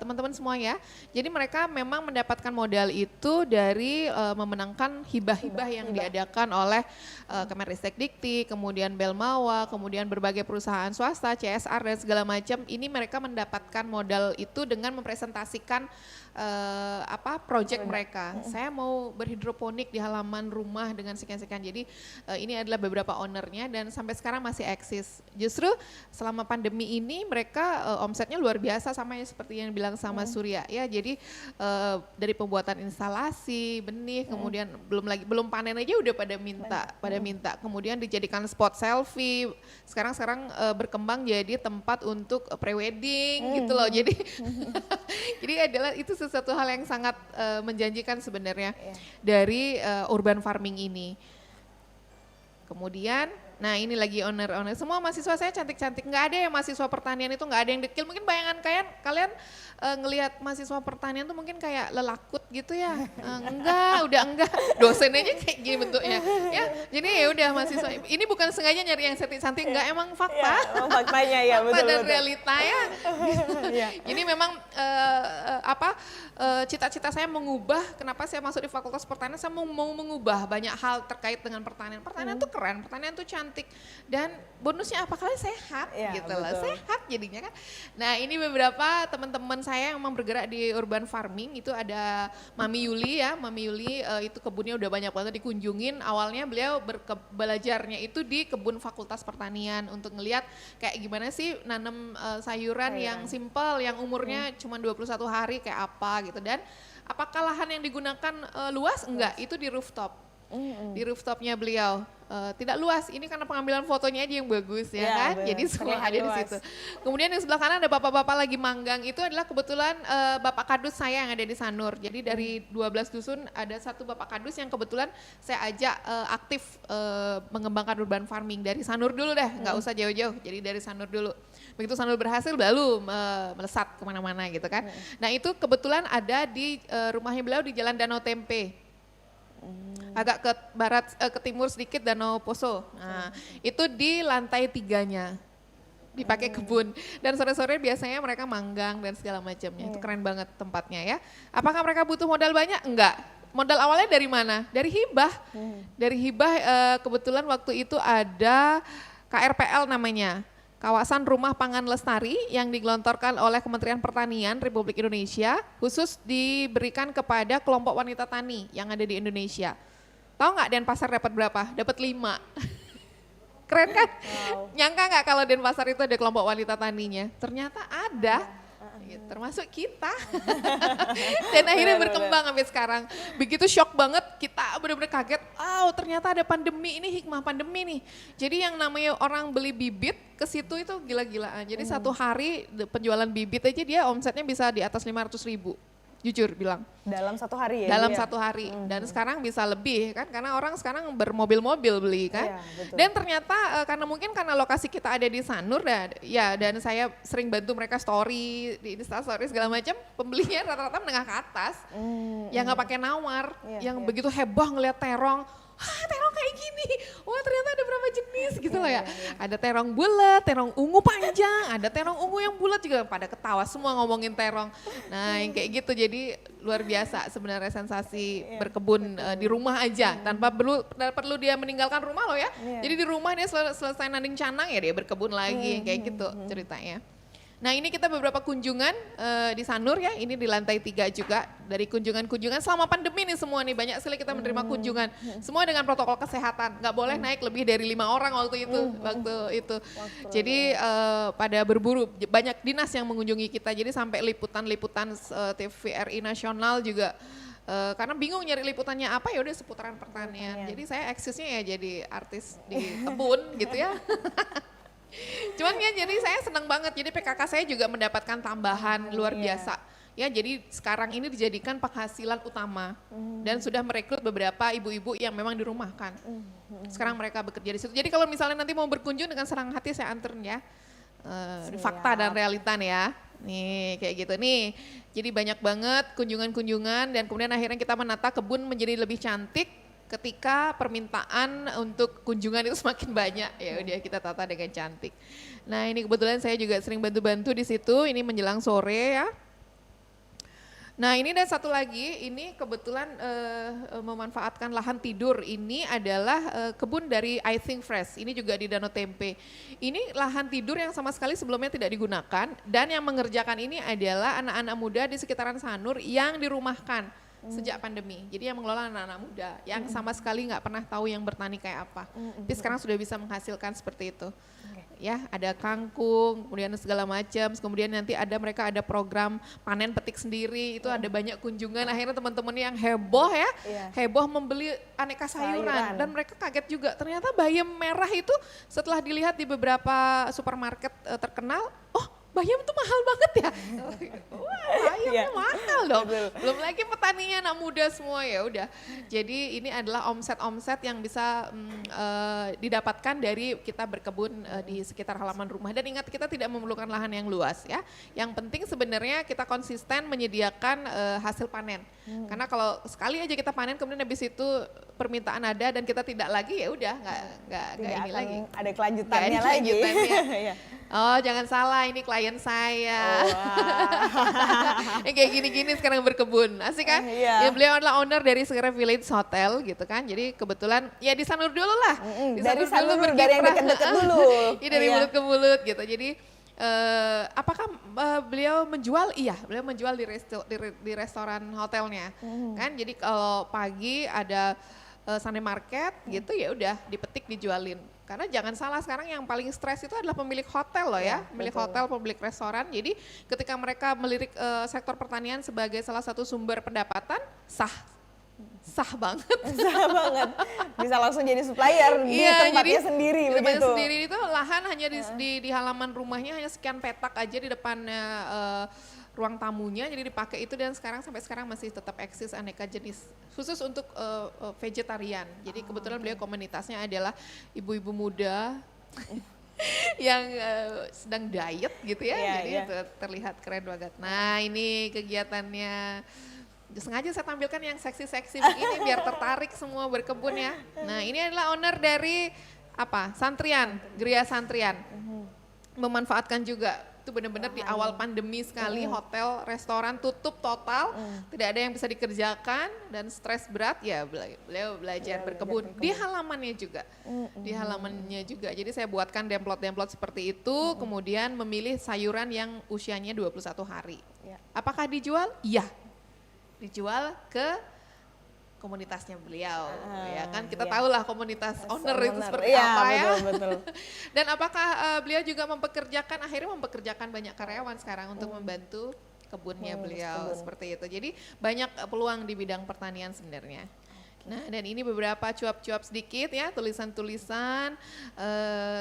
[SPEAKER 3] Teman-teman semua ya. Jadi mereka memang mendapatkan modal itu dari memenangkan hibah-hibah yang diadakan oleh Kemenristek Dikti, kemudian Belmawa, kemudian berbagai perusahaan swasta, CSR dan segala macam. Ini mereka mendapatkan modal itu dengan mempresentasikan project mereka. Saya mau berhidroponik di halaman rumah dengan sekian-sekian. Jadi ini adalah beberapa ownernya dan sampai sekarang masih eksis. Justru selama pandemi ini mereka omsetnya luar biasa sama ya seperti yang bilang sama Surya ya. Jadi dari pembuatan instalasi, benih, kemudian belum panen aja udah pada minta. Kemudian dijadikan spot selfie. Sekarang berkembang jadi tempat untuk prewedding gitu loh. Jadi itu sesuatu hal yang sangat menjanjikan sebenarnya dari urban farming ini. Kemudian, nah ini lagi owner. Semua mahasiswa saya cantik-cantik, nggak ada yang mahasiswa pertanian itu nggak ada yang dekil. Mungkin bayangan kalian ngelihat mahasiswa pertanian tuh mungkin kayak lelakut gitu ya. Udah enggak. Dosen aja kayak gini bentuknya. Ya, jadi ya udah mahasiswa. Ini bukan sengaja nyari yang cantik-cantik, nggak emang fakta.
[SPEAKER 1] Ya, emang faktanya ya,
[SPEAKER 3] fakta
[SPEAKER 1] betul.
[SPEAKER 3] Dan realita ya. Ini memang cita-cita saya mengubah. Kenapa saya masuk di Fakultas Pertanian? Saya mau mengubah banyak hal terkait dengan pertanian. Pertanian tuh keren, pertanian tuh cantik dan bonusnya apa? Kalian sehat gitu loh, sehat jadinya kan. Nah ini beberapa teman-teman saya yang memang bergerak di urban farming itu ada Mami Yuli ya, itu kebunnya udah banyak banget dikunjungin. Awalnya beliau belajarnya itu di kebun Fakultas Pertanian untuk ngelihat kayak gimana sih nanam sayuran yang simple, yang umurnya cuma 21 hari kayak apa gitu. Dan apakah lahan yang digunakan luas? Enggak, itu di rooftop. Di rooftopnya beliau tidak luas, ini karena pengambilan fotonya aja yang bagus ya kan, bener. Jadi semua ada di situ. Kemudian di sebelah kanan ada bapak-bapak lagi manggang, itu adalah kebetulan bapak kadus saya yang ada di Sanur. Jadi dari 12 dusun ada satu bapak kadus yang kebetulan saya ajak aktif mengembangkan urban farming dari Sanur dulu deh, nggak usah jauh-jauh. Jadi dari Sanur dulu. Begitu Sanur berhasil baru melesat kemana-mana gitu kan. Nah itu kebetulan ada di rumahnya beliau di Jalan Danau Tempe. Agak ke barat, ke timur sedikit Danau Poso. Nah, itu di lantai 3-nya. dipakai kebun. Dan sore-sore biasanya mereka manggang dan segala macamnya. Itu keren banget tempatnya ya. Apakah mereka butuh modal banyak? Enggak. Modal awalnya dari mana? Dari hibah. Dari hibah kebetulan waktu itu ada KRPL namanya. Kawasan Rumah Pangan Lestari yang digelontorkan oleh Kementerian Pertanian Republik Indonesia khusus diberikan kepada kelompok wanita tani yang ada di Indonesia. Tahu nggak Denpasar dapat berapa? Dapat 5. Keren kan? Wow. Nyangka nggak kalau Denpasar itu ada kelompok wanita taninya? Ternyata ada. Ya, termasuk kita. Dan akhirnya berkembang sampai sekarang. Begitu shock banget, kita benar-benar kaget. Oh, ternyata ada pandemi, ini hikmah pandemi nih. Jadi yang namanya orang beli bibit ke situ itu gila-gilaan. Jadi satu hari penjualan bibit aja dia omsetnya bisa di atas 500.000. Jujur bilang.
[SPEAKER 1] Dalam satu hari ya?
[SPEAKER 3] Dalam satu hari. Dan sekarang bisa lebih kan, karena orang sekarang bermobil-mobil beli kan. Iya, dan ternyata karena lokasi kita ada di Sanur, dan saya sering bantu mereka story, di Instastory segala macam, pembelinya rata-rata menengah ke atas. Yang nggak pakai nawar, yang begitu heboh ngeliat terong. Terong kayak gini, wah ternyata ada berapa jenis gitu loh ya. Ada terong bulat, terong ungu panjang, ada terong ungu yang bulat juga, pada ketawa semua ngomongin terong. Nah yang kayak gitu, jadi luar biasa sebenarnya sensasi berkebun di rumah aja, tanpa perlu dia meninggalkan rumah loh ya. Jadi di rumah dia selesai nanding canang ya dia berkebun lagi, kayak gitu ceritanya. Nah ini kita beberapa kunjungan di Sanur ya, ini di lantai 3 juga. Dari kunjungan-kunjungan selama pandemi nih semua nih, banyak sekali kita menerima kunjungan. Semua dengan protokol kesehatan, nggak boleh naik lebih dari 5 orang waktu itu. Jadi pada berburu, banyak dinas yang mengunjungi kita, jadi sampai liputan-liputan TVRI nasional juga. Karena bingung nyari liputannya apa, ya udah seputaran pertanian. Jadi saya eksisnya ya jadi artis di kebun gitu ya. Cuman ya jadi saya senang banget, jadi PKK saya juga mendapatkan tambahan luar biasa. Ya jadi sekarang ini dijadikan penghasilan utama dan sudah merekrut beberapa ibu-ibu yang memang dirumahkan. Sekarang mereka bekerja di situ. Jadi kalau misalnya nanti mau berkunjung dengan senang hati saya anterin ya. Fakta dan realita nih ya. Nih kayak gitu nih. Jadi banyak banget kunjungan-kunjungan dan kemudian akhirnya kita menata kebun menjadi lebih cantik. Ketika permintaan untuk kunjungan itu semakin banyak, ya udah kita tata dengan cantik. Nah ini kebetulan saya juga sering bantu-bantu di situ, ini menjelang sore ya. Nah ini dan satu lagi, ini kebetulan memanfaatkan lahan tidur, ini adalah kebun dari I Think Fresh, ini juga di Danau Tempe. Ini lahan tidur yang sama sekali sebelumnya tidak digunakan, dan yang mengerjakan ini adalah anak-anak muda di sekitaran Sanur yang dirumahkan. Sejak pandemi, jadi yang mengelola anak-anak muda yang sama sekali nggak pernah tahu yang bertani kayak apa, tapi sekarang sudah bisa menghasilkan seperti itu. Ya, ada kangkung, kemudian segala macam, kemudian nanti mereka ada program panen petik sendiri, itu ada banyak kunjungan, akhirnya teman-teman yang heboh ya, heboh membeli aneka sayuran, dan mereka kaget juga, ternyata bayam merah itu setelah dilihat di beberapa supermarket terkenal, oh bayam tuh mahal banget ya. Wah, bayamnya mahal dong. Belum lagi petaninya anak muda semua ya udah. Jadi ini adalah omset-omset yang bisa didapatkan dari kita berkebun di sekitar halaman rumah. Dan ingat kita tidak memerlukan lahan yang luas ya. Yang penting sebenarnya kita konsisten menyediakan hasil panen. Karena kalau sekali aja kita panen kemudian habis itu permintaan ada dan kita tidak lagi ya udah nggak ini lagi.
[SPEAKER 1] Ada kelanjutannya lagi.
[SPEAKER 3] Oh jangan salah, ini klien saya. Kayak gini-gini sekarang berkebun, asik kan? Ya, beliau adalah owner dari Segera Village Hotel gitu kan. Jadi kebetulan ya di Sanur dulu lah.
[SPEAKER 1] Dari Sanur dulu, dari yang deket-deket dulu.
[SPEAKER 3] Iya dari mulut ke mulut gitu. Jadi apakah beliau menjual? Iya, beliau menjual di restoran hotelnya. Kan jadi kalau pagi ada Sunday market gitu ya udah dipetik dijualin. Karena jangan salah sekarang yang paling stres itu adalah pemilik hotel loh ya, pemilik hotel, pemilik restoran. Jadi ketika mereka melirik sektor pertanian sebagai salah satu sumber pendapatan, sah banget. Sah banget.
[SPEAKER 1] Bisa langsung jadi supplier di tempatnya sendiri
[SPEAKER 3] di
[SPEAKER 1] begitu.
[SPEAKER 3] Tempatnya sendiri itu lahan hanya di halaman rumahnya hanya sekian petak aja di depannya ruang tamunya, jadi dipakai itu dan sampai sekarang masih tetap eksis aneka jenis khusus untuk vegetarian. Jadi kebetulan beliau komunitasnya adalah ibu-ibu muda yang sedang diet gitu ya, jadi terlihat keren banget. Nah ini kegiatannya. Sengaja saya tampilkan yang seksi-seksi begini biar tertarik semua berkebun ya. Nah ini adalah owner dari Santrian, Gria Santrian. memanfaatkan juga. Itu benar-benar di awal pandemi sekali, hotel, restoran tutup total, tidak ada yang bisa dikerjakan dan stres berat, ya beliau belajar berkebun di halamannya juga. Di halamannya juga. Jadi saya buatkan demplot-demplot seperti itu, kemudian memilih sayuran yang usianya 21 hari. Apakah dijual? Iya. Dijual ke komunitasnya beliau, ya kan kita tahulah komunitas owner itu seperti apa ya. Betul. Dan apakah beliau juga akhirnya mempekerjakan banyak karyawan sekarang untuk membantu kebunnya beliau seperti itu. Jadi banyak peluang di bidang pertanian sebenarnya. Nah, dan ini beberapa cuap-cuap sedikit ya, tulisan-tulisan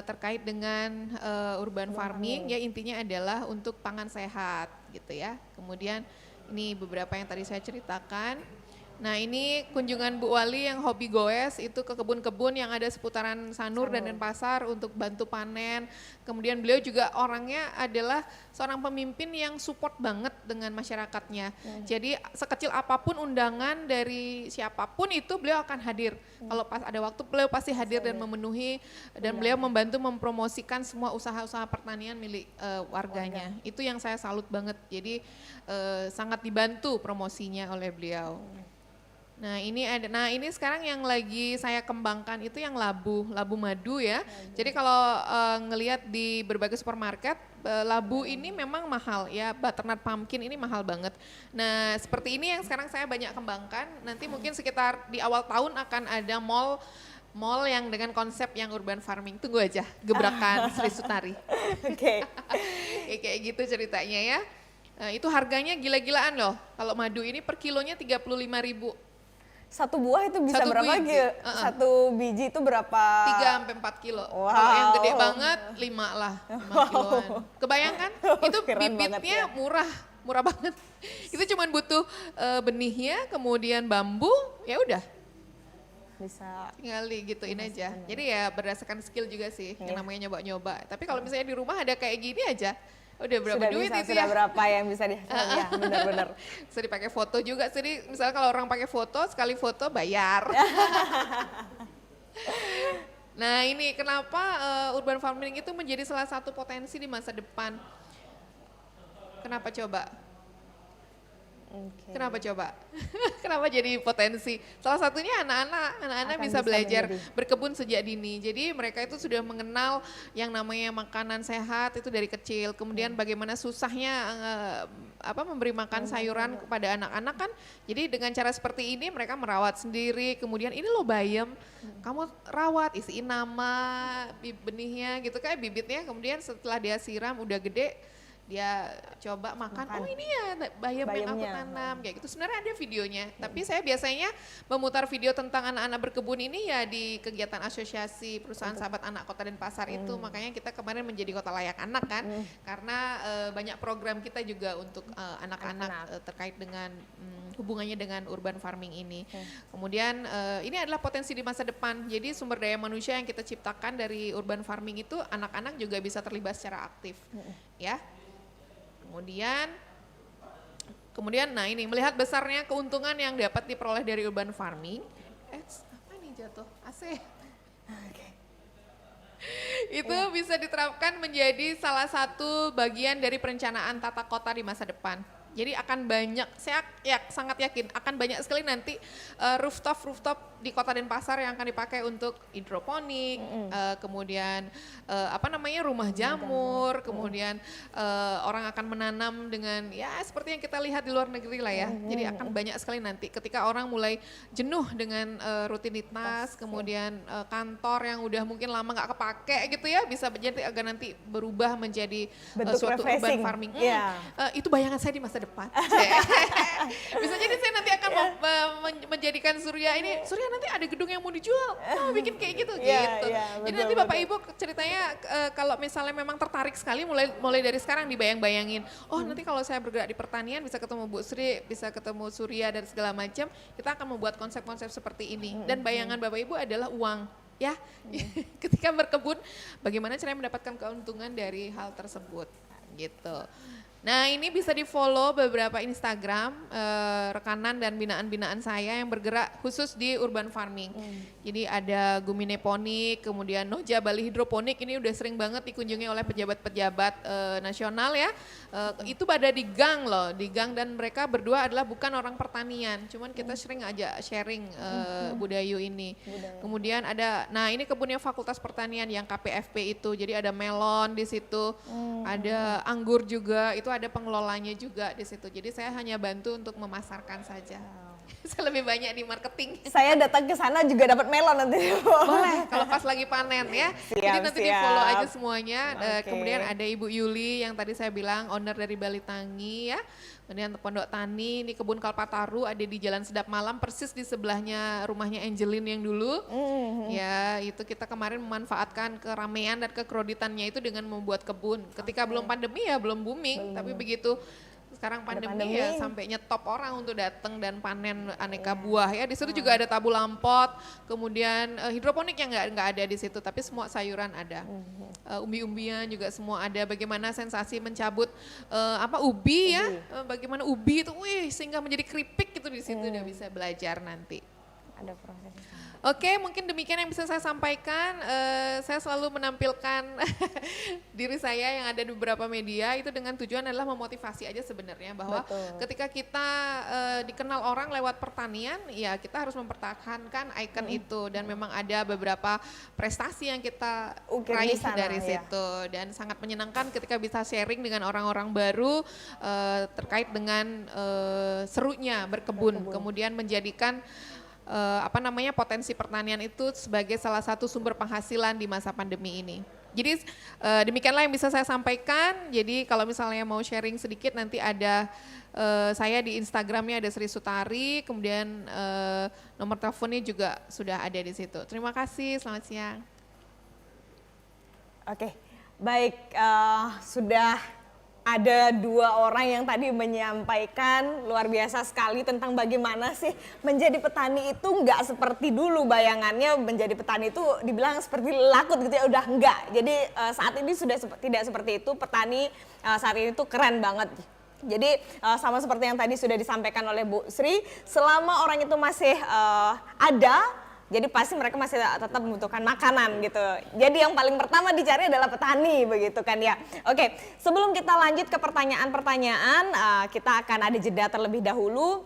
[SPEAKER 3] terkait dengan urban farming, ya intinya adalah untuk pangan sehat gitu ya. Kemudian ini beberapa yang tadi saya ceritakan. Nah, ini kunjungan Bu Wali yang hobi goes itu ke kebun-kebun yang ada seputaran Sanur dan Denpasar untuk bantu panen. Kemudian beliau juga orangnya adalah seorang pemimpin yang support banget dengan masyarakatnya. Jadi sekecil apapun undangan dari siapapun itu beliau akan hadir. Kalau pas ada waktu beliau pasti hadir dan memenuhi, dan beliau membantu mempromosikan semua usaha-usaha pertanian milik warganya. Itu yang saya salut banget. Jadi sangat dibantu promosinya oleh beliau. Nah ini sekarang yang lagi saya kembangkan itu yang labu madu ya. Jadi kalau ngelihat di berbagai supermarket, labu ini memang mahal ya, butternut pumpkin ini mahal banget. Nah seperti ini yang sekarang saya banyak kembangkan, nanti mungkin sekitar di awal tahun akan ada mall yang dengan konsep yang urban farming. Tunggu aja, gebrakan Sri Sutari.
[SPEAKER 1] Oke.
[SPEAKER 3] Kayak gitu ceritanya ya. Nah, itu harganya gila-gilaan loh. Kalau madu ini per kilonya 35.000.
[SPEAKER 1] Satu buah itu bisa berapa gitu? Satu biji itu berapa?
[SPEAKER 3] 3-4 kilo. Wow. Kalau yang gede banget 5 lah, 5 kiloan. Kebayangkan? Itu bibitnya ya. murah banget. Itu cuma butuh benihnya, kemudian bambu, ya udah.
[SPEAKER 1] Bisa
[SPEAKER 3] tinggal digituin aja. Jadi ya berdasarkan skill juga sih, yang namanya nyoba-nyoba. Tapi kalau misalnya di rumah ada kayak gini aja, udah berapa duit itu ya?
[SPEAKER 1] Sudah berapa yang bisa dihasilkan, ya benar-benar.
[SPEAKER 3] Bisa dipakai foto juga, jadi misalnya kalau orang pakai foto, sekali foto bayar. Nah ini kenapa urban farming itu menjadi salah satu potensi di masa depan. Kenapa coba? Kenapa coba? Kenapa jadi potensi? Salah satunya anak-anak bisa belajar berkebun sejak dini. Jadi mereka itu sudah mengenal yang namanya makanan sehat itu dari kecil. Kemudian bagaimana susahnya memberi makan sayuran kepada anak-anak kan. Jadi dengan cara seperti ini mereka merawat sendiri. Kemudian ini loh bayam, kamu rawat, isiin nama, benihnya gitu kayak bibitnya. Kemudian setelah dia siram udah gede, dia coba makan. Oh ini ya bayam yang aku tanam kayak gitu. Sebenarnya ada videonya, tapi saya biasanya memutar video tentang anak-anak berkebun ini ya di kegiatan asosiasi perusahaan sahabat anak Kota Denpasar itu. Makanya kita kemarin menjadi kota layak anak kan, karena banyak program kita juga untuk anak-anak terkait dengan hubungannya dengan urban farming ini. Kemudian ini adalah potensi di masa depan. Jadi sumber daya manusia yang kita ciptakan dari urban farming itu anak-anak juga bisa terlibat secara aktif, ya. Kemudian nah ini melihat besarnya keuntungan yang dapat diperoleh dari urban farming. Apa nih jatuh? AC. Itu bisa diterapkan menjadi salah satu bagian dari perencanaan tata kota di masa depan. Jadi akan banyak, saya sangat yakin akan banyak sekali nanti rooftop di Kota Denpasar yang akan dipakai untuk hidroponik, kemudian rumah jamur, kemudian orang akan menanam dengan ya seperti yang kita lihat di luar negeri lah ya. Jadi akan banyak sekali nanti ketika orang mulai jenuh dengan rutinitas, kemudian kantor yang udah mungkin lama nggak kepake gitu ya, bisa menjadi agak nanti berubah menjadi suatu urban farming. Itu bayangan saya di masa depan. Bisa jadi saya nanti akan menjadikan Surya nanti ada gedung yang mau dijual, bikin kayak gitu. Jadi nanti Bapak Ibu ceritanya kalau misalnya memang tertarik sekali mulai dari sekarang dibayang-bayangin, nanti kalau saya bergerak di pertanian bisa ketemu Bu Sri, bisa ketemu Surya dan segala macam, kita akan membuat konsep-konsep seperti ini. Dan bayangan Bapak Ibu adalah uang. Ya, ketika berkebun bagaimana caranya mendapatkan keuntungan dari hal tersebut gitu. Nah ini bisa di follow beberapa Instagram rekanan dan binaan-binaan saya yang bergerak khusus di urban farming. Jadi ada Gumineponik, kemudian Noja Bali Hidroponik, ini udah sering banget dikunjungi oleh pejabat-pejabat nasional ya. Itu ada di gang loh, di gang, dan mereka berdua adalah bukan orang pertanian, cuman kita sering aja sharing Budayu ini. Kemudian ada, nah ini kebunnya Fakultas Pertanian yang KPFP itu, jadi ada melon di situ, ada anggur juga, itu ada pengelolanya juga di situ. Jadi saya hanya bantu untuk memasarkan saja. Saya lebih banyak di marketing.
[SPEAKER 1] Saya datang ke sana juga dapat melon nanti.
[SPEAKER 3] Boleh kalau pas lagi panen ya. Jadi nanti di follow aja semuanya. Kemudian ada Ibu Yuli yang tadi saya bilang owner dari Bali Tangi ya. Kemudian Pondok Tani, ini kebun Kalpataru ada di Jalan Sedap Malam, persis di sebelahnya rumahnya Angelin yang dulu. Ya itu kita kemarin memanfaatkan keramaian dan kekreditannya itu dengan membuat kebun. Ketika belum pandemi ya belum booming, tapi begitu sekarang pandemi ya sampai nyetop orang untuk datang dan panen aneka buah ya. Di situ juga ada tabu lampot, kemudian hidroponik yang nggak ada di situ, tapi semua sayuran ada. Umbi-umbian juga semua ada. Bagaimana sensasi mencabut ubi ya, bagaimana ubi itu, sehingga menjadi keripik itu di situ udah bisa belajar nanti.
[SPEAKER 1] Ada prosesnya.
[SPEAKER 3] Oke, mungkin demikian yang bisa saya sampaikan. Saya selalu menampilkan diri saya yang ada di beberapa media itu dengan tujuan adalah memotivasi aja sebenarnya, bahwa ketika kita dikenal orang lewat pertanian, ya kita harus mempertahankan ikon itu, dan memang ada beberapa prestasi yang kita raih dari situ, dan sangat menyenangkan ketika bisa sharing dengan orang-orang baru terkait dengan serunya berkebun, kemudian menjadikan potensi pertanian itu sebagai salah satu sumber penghasilan di masa pandemi ini. Jadi demikianlah yang bisa saya sampaikan. Jadi kalau misalnya mau sharing sedikit, nanti ada saya di Instagramnya ada Sri Sutari, kemudian nomor teleponnya juga sudah ada di situ. Terima kasih, selamat siang.
[SPEAKER 1] Oke, baik, sudah ada dua orang yang tadi menyampaikan luar biasa sekali tentang bagaimana sih menjadi petani itu nggak seperti dulu bayangannya. Menjadi petani itu dibilang seperti lakut gitu ya, udah enggak. Jadi saat ini sudah tidak seperti itu, petani saat ini tuh keren banget. Jadi sama seperti yang tadi sudah disampaikan oleh Bu Sri, selama orang itu masih ada, jadi pasti mereka masih tetap membutuhkan makanan gitu. Jadi yang paling pertama dicari adalah petani begitu kan ya. Oke, sebelum kita lanjut ke pertanyaan-pertanyaan, kita akan ada jeda terlebih dahulu.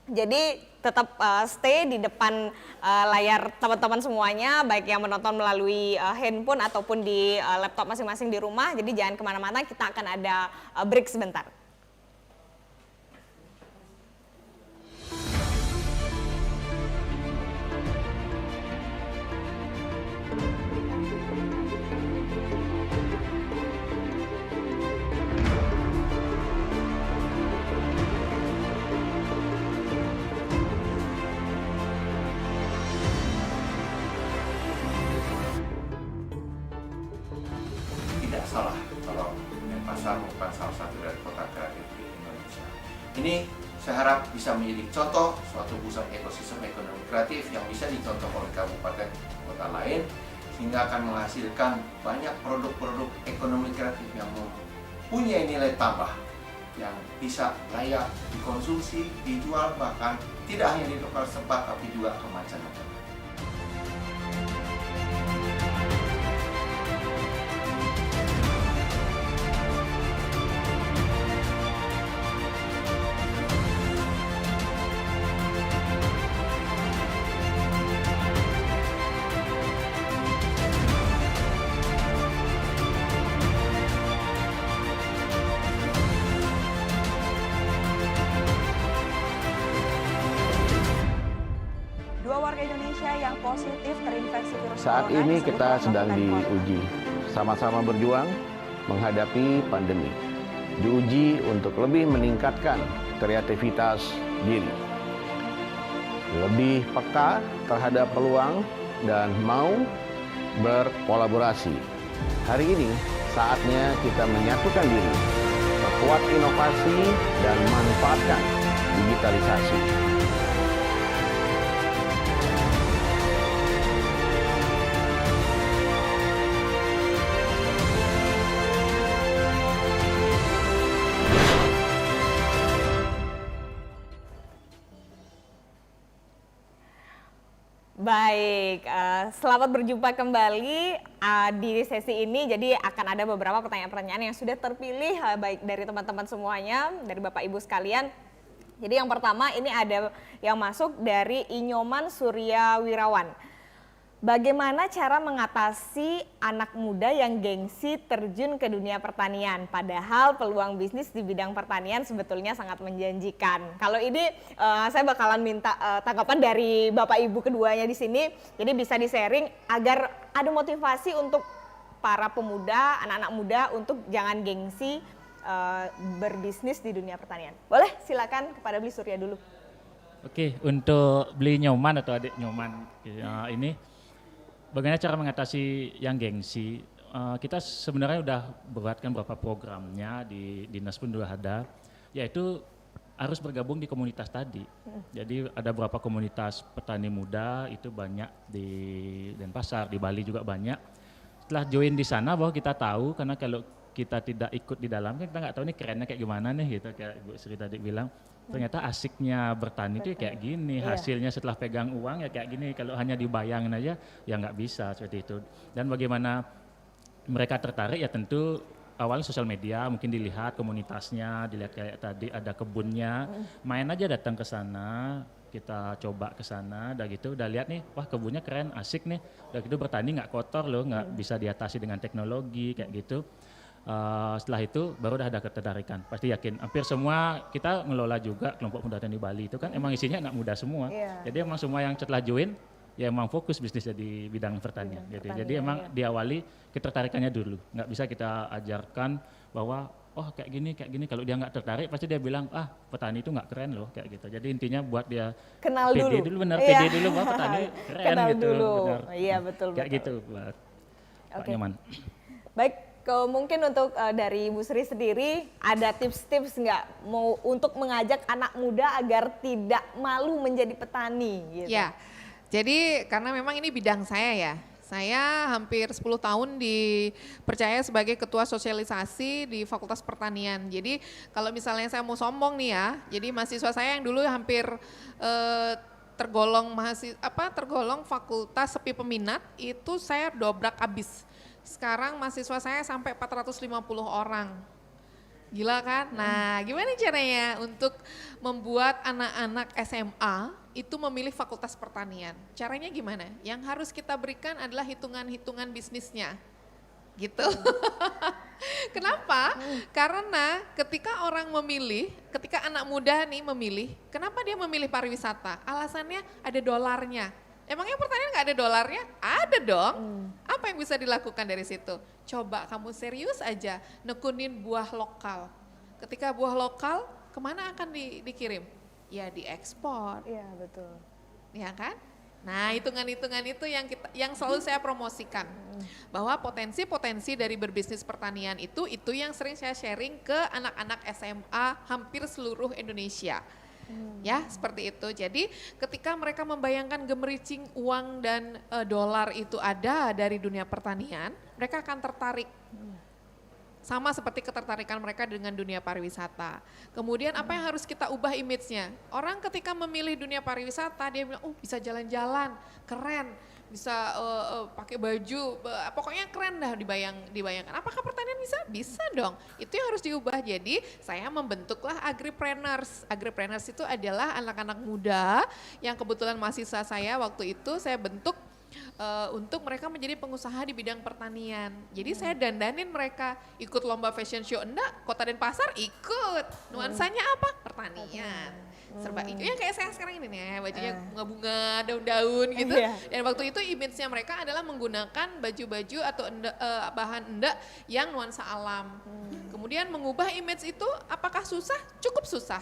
[SPEAKER 1] Jadi tetap stay di depan layar teman-teman semuanya, baik yang menonton melalui handphone ataupun di laptop masing-masing di rumah. Jadi jangan kemana-mana, kita akan ada break sebentar.
[SPEAKER 4] Tidak salah kalau Denpasar merupakan salah satu dari kota kreatif di Indonesia. Ini saya harap bisa menjadi contoh suatu pusat ekosistem ekonomi kreatif yang bisa dicontoh oleh kabupaten kota lain, sehingga akan menghasilkan banyak produk-produk ekonomi kreatif yang mempunyai nilai tambah yang bisa layak dikonsumsi, dijual, bahkan tidak hanya di lokal setempat tapi juga ke mancanegara.
[SPEAKER 5] Positif terinfeksi virus
[SPEAKER 6] Saat
[SPEAKER 5] corona
[SPEAKER 6] ini
[SPEAKER 5] disebut
[SPEAKER 6] kita
[SPEAKER 5] orang
[SPEAKER 6] sedang
[SPEAKER 5] melakukan
[SPEAKER 6] diuji, sama-sama berjuang menghadapi pandemi. Diuji untuk lebih meningkatkan kreativitas diri, lebih peka terhadap peluang dan mau berkolaborasi. Hari ini saatnya kita menyatukan diri, perkuat inovasi dan manfaatkan digitalisasi.
[SPEAKER 1] Baik, selamat berjumpa kembali di sesi ini. Jadi akan ada beberapa pertanyaan-pertanyaan yang sudah terpilih baik dari teman-teman semuanya, dari Bapak Ibu sekalian. Jadi yang pertama ini ada yang masuk dari Inyoman Surya Wirawan. Bagaimana cara mengatasi anak muda yang gengsi terjun ke dunia pertanian? Padahal peluang bisnis di bidang pertanian sebetulnya sangat menjanjikan. Kalau ini saya bakalan minta tanggapan dari Bapak Ibu keduanya di sini. Jadi bisa di-sharing agar ada motivasi untuk para pemuda, anak-anak muda untuk jangan gengsi berbisnis di dunia pertanian. Boleh silakan kepada Beli Surya dulu.
[SPEAKER 2] Oke, untuk Beli Nyoman atau adik Nyoman ini, bagaimana cara mengatasi yang gengsi? Kita sebenarnya udah buatkan beberapa programnya di dinas pun sudah ada, yaitu harus bergabung di komunitas tadi. Jadi ada beberapa komunitas petani muda itu banyak di Denpasar, di Bali juga banyak. Setelah join di sana bahwa kita tahu, karena kalau kita tidak ikut di dalam kan kita nggak tahu nih kerennya kayak gimana nih gitu, kayak Ibu Sri tadi bilang. Ternyata asiknya bertani itu kayak gini, hasilnya setelah pegang uang ya kayak gini. Kalau hanya dibayangin aja ya nggak bisa seperti itu. Dan bagaimana mereka tertarik ya tentu awalnya sosial media, mungkin dilihat komunitasnya, dilihat kayak tadi ada kebunnya, main aja datang ke sana, kita coba ke sana, udah gitu, udah lihat nih, wah kebunnya keren, asik nih, udah gitu bertani nggak kotor loh, nggak bisa diatasi dengan teknologi kayak gitu. Setelah itu baru udah ada ketertarikan, pasti yakin. Hampir semua kita ngelola juga kelompok muda tani Bali itu kan emang isinya anak muda semua. Jadi emang semua yang setelah join ya emang fokus bisnisnya di bidang pertanian. Jadi emang diawali ketertarikannya dulu. Nggak bisa kita ajarkan bahwa oh kayak gini. Kalau dia nggak tertarik pasti dia bilang petani itu nggak keren loh kayak gitu. Jadi intinya buat dia
[SPEAKER 1] Kenal
[SPEAKER 2] pede dulu benar, pede dulu bahwa petani keren
[SPEAKER 1] Kenal
[SPEAKER 2] gitu.
[SPEAKER 1] dulu.
[SPEAKER 2] Benar.
[SPEAKER 1] Iya betul.
[SPEAKER 2] Kayak gitu buat Pak Nyoman.
[SPEAKER 1] Baik. Mungkin untuk dari Bu Sri sendiri ada tips-tips nggak mau untuk mengajak anak muda agar tidak malu menjadi petani gitu?
[SPEAKER 3] Ya, jadi karena memang ini bidang saya ya. Saya hampir 10 tahun dipercaya sebagai ketua sosialisasi di Fakultas Pertanian. Jadi kalau misalnya saya mau sombong nih ya, jadi mahasiswa saya yang dulu hampir tergolong fakultas sepi peminat, itu saya dobrak abis. Sekarang mahasiswa saya sampai 450 orang. Gila kan? Nah, gimana caranya untuk membuat anak-anak SMA itu memilih fakultas pertanian? Caranya gimana? Yang harus kita berikan adalah hitungan-hitungan bisnisnya. Gitu. Kenapa? Karena ketika orang memilih, ketika anak muda nih memilih, kenapa dia memilih pariwisata? Alasannya ada dolarnya. Emangnya pertanian nggak ada dolarnya? Ada dong. Apa yang bisa dilakukan dari situ? Coba kamu serius aja nekunin buah lokal. Ketika buah lokal, kemana akan dikirim? Ya diekspor.
[SPEAKER 1] Iya betul.
[SPEAKER 3] Ya kan? Nah hitungan-hitungan itu yang selalu saya promosikan. Bahwa potensi-potensi dari berbisnis pertanian itu yang sering saya sharing ke anak-anak SMA hampir seluruh Indonesia. Ya seperti itu. Jadi ketika mereka membayangkan gemericing uang dan dolar itu ada dari dunia pertanian, mereka akan tertarik. Sama seperti ketertarikan mereka dengan dunia pariwisata. Kemudian apa yang harus kita ubah image-nya? Orang ketika memilih dunia pariwisata dia bilang, bisa jalan-jalan, keren. Bisa pakai baju, pokoknya keren dah dibayangkan. Apakah pertanian bisa? Bisa dong. Itu yang harus diubah. Jadi saya membentuklah agripreneurs. Agripreneurs itu adalah anak-anak muda yang kebetulan mahasiswa saya waktu itu saya bentuk untuk mereka menjadi pengusaha di bidang pertanian. Jadi saya dandanin mereka, ikut lomba fashion show enggak, Kota Denpasar ikut. Nuansanya apa? Pertanian. Serba hijau, ya kayak saya sekarang ini nih, bajunya bunga-bunga, daun-daun gitu. Dan waktu itu image-nya mereka adalah menggunakan baju-baju atau bahan endak yang nuansa alam. Kemudian mengubah image itu apakah susah? Cukup susah.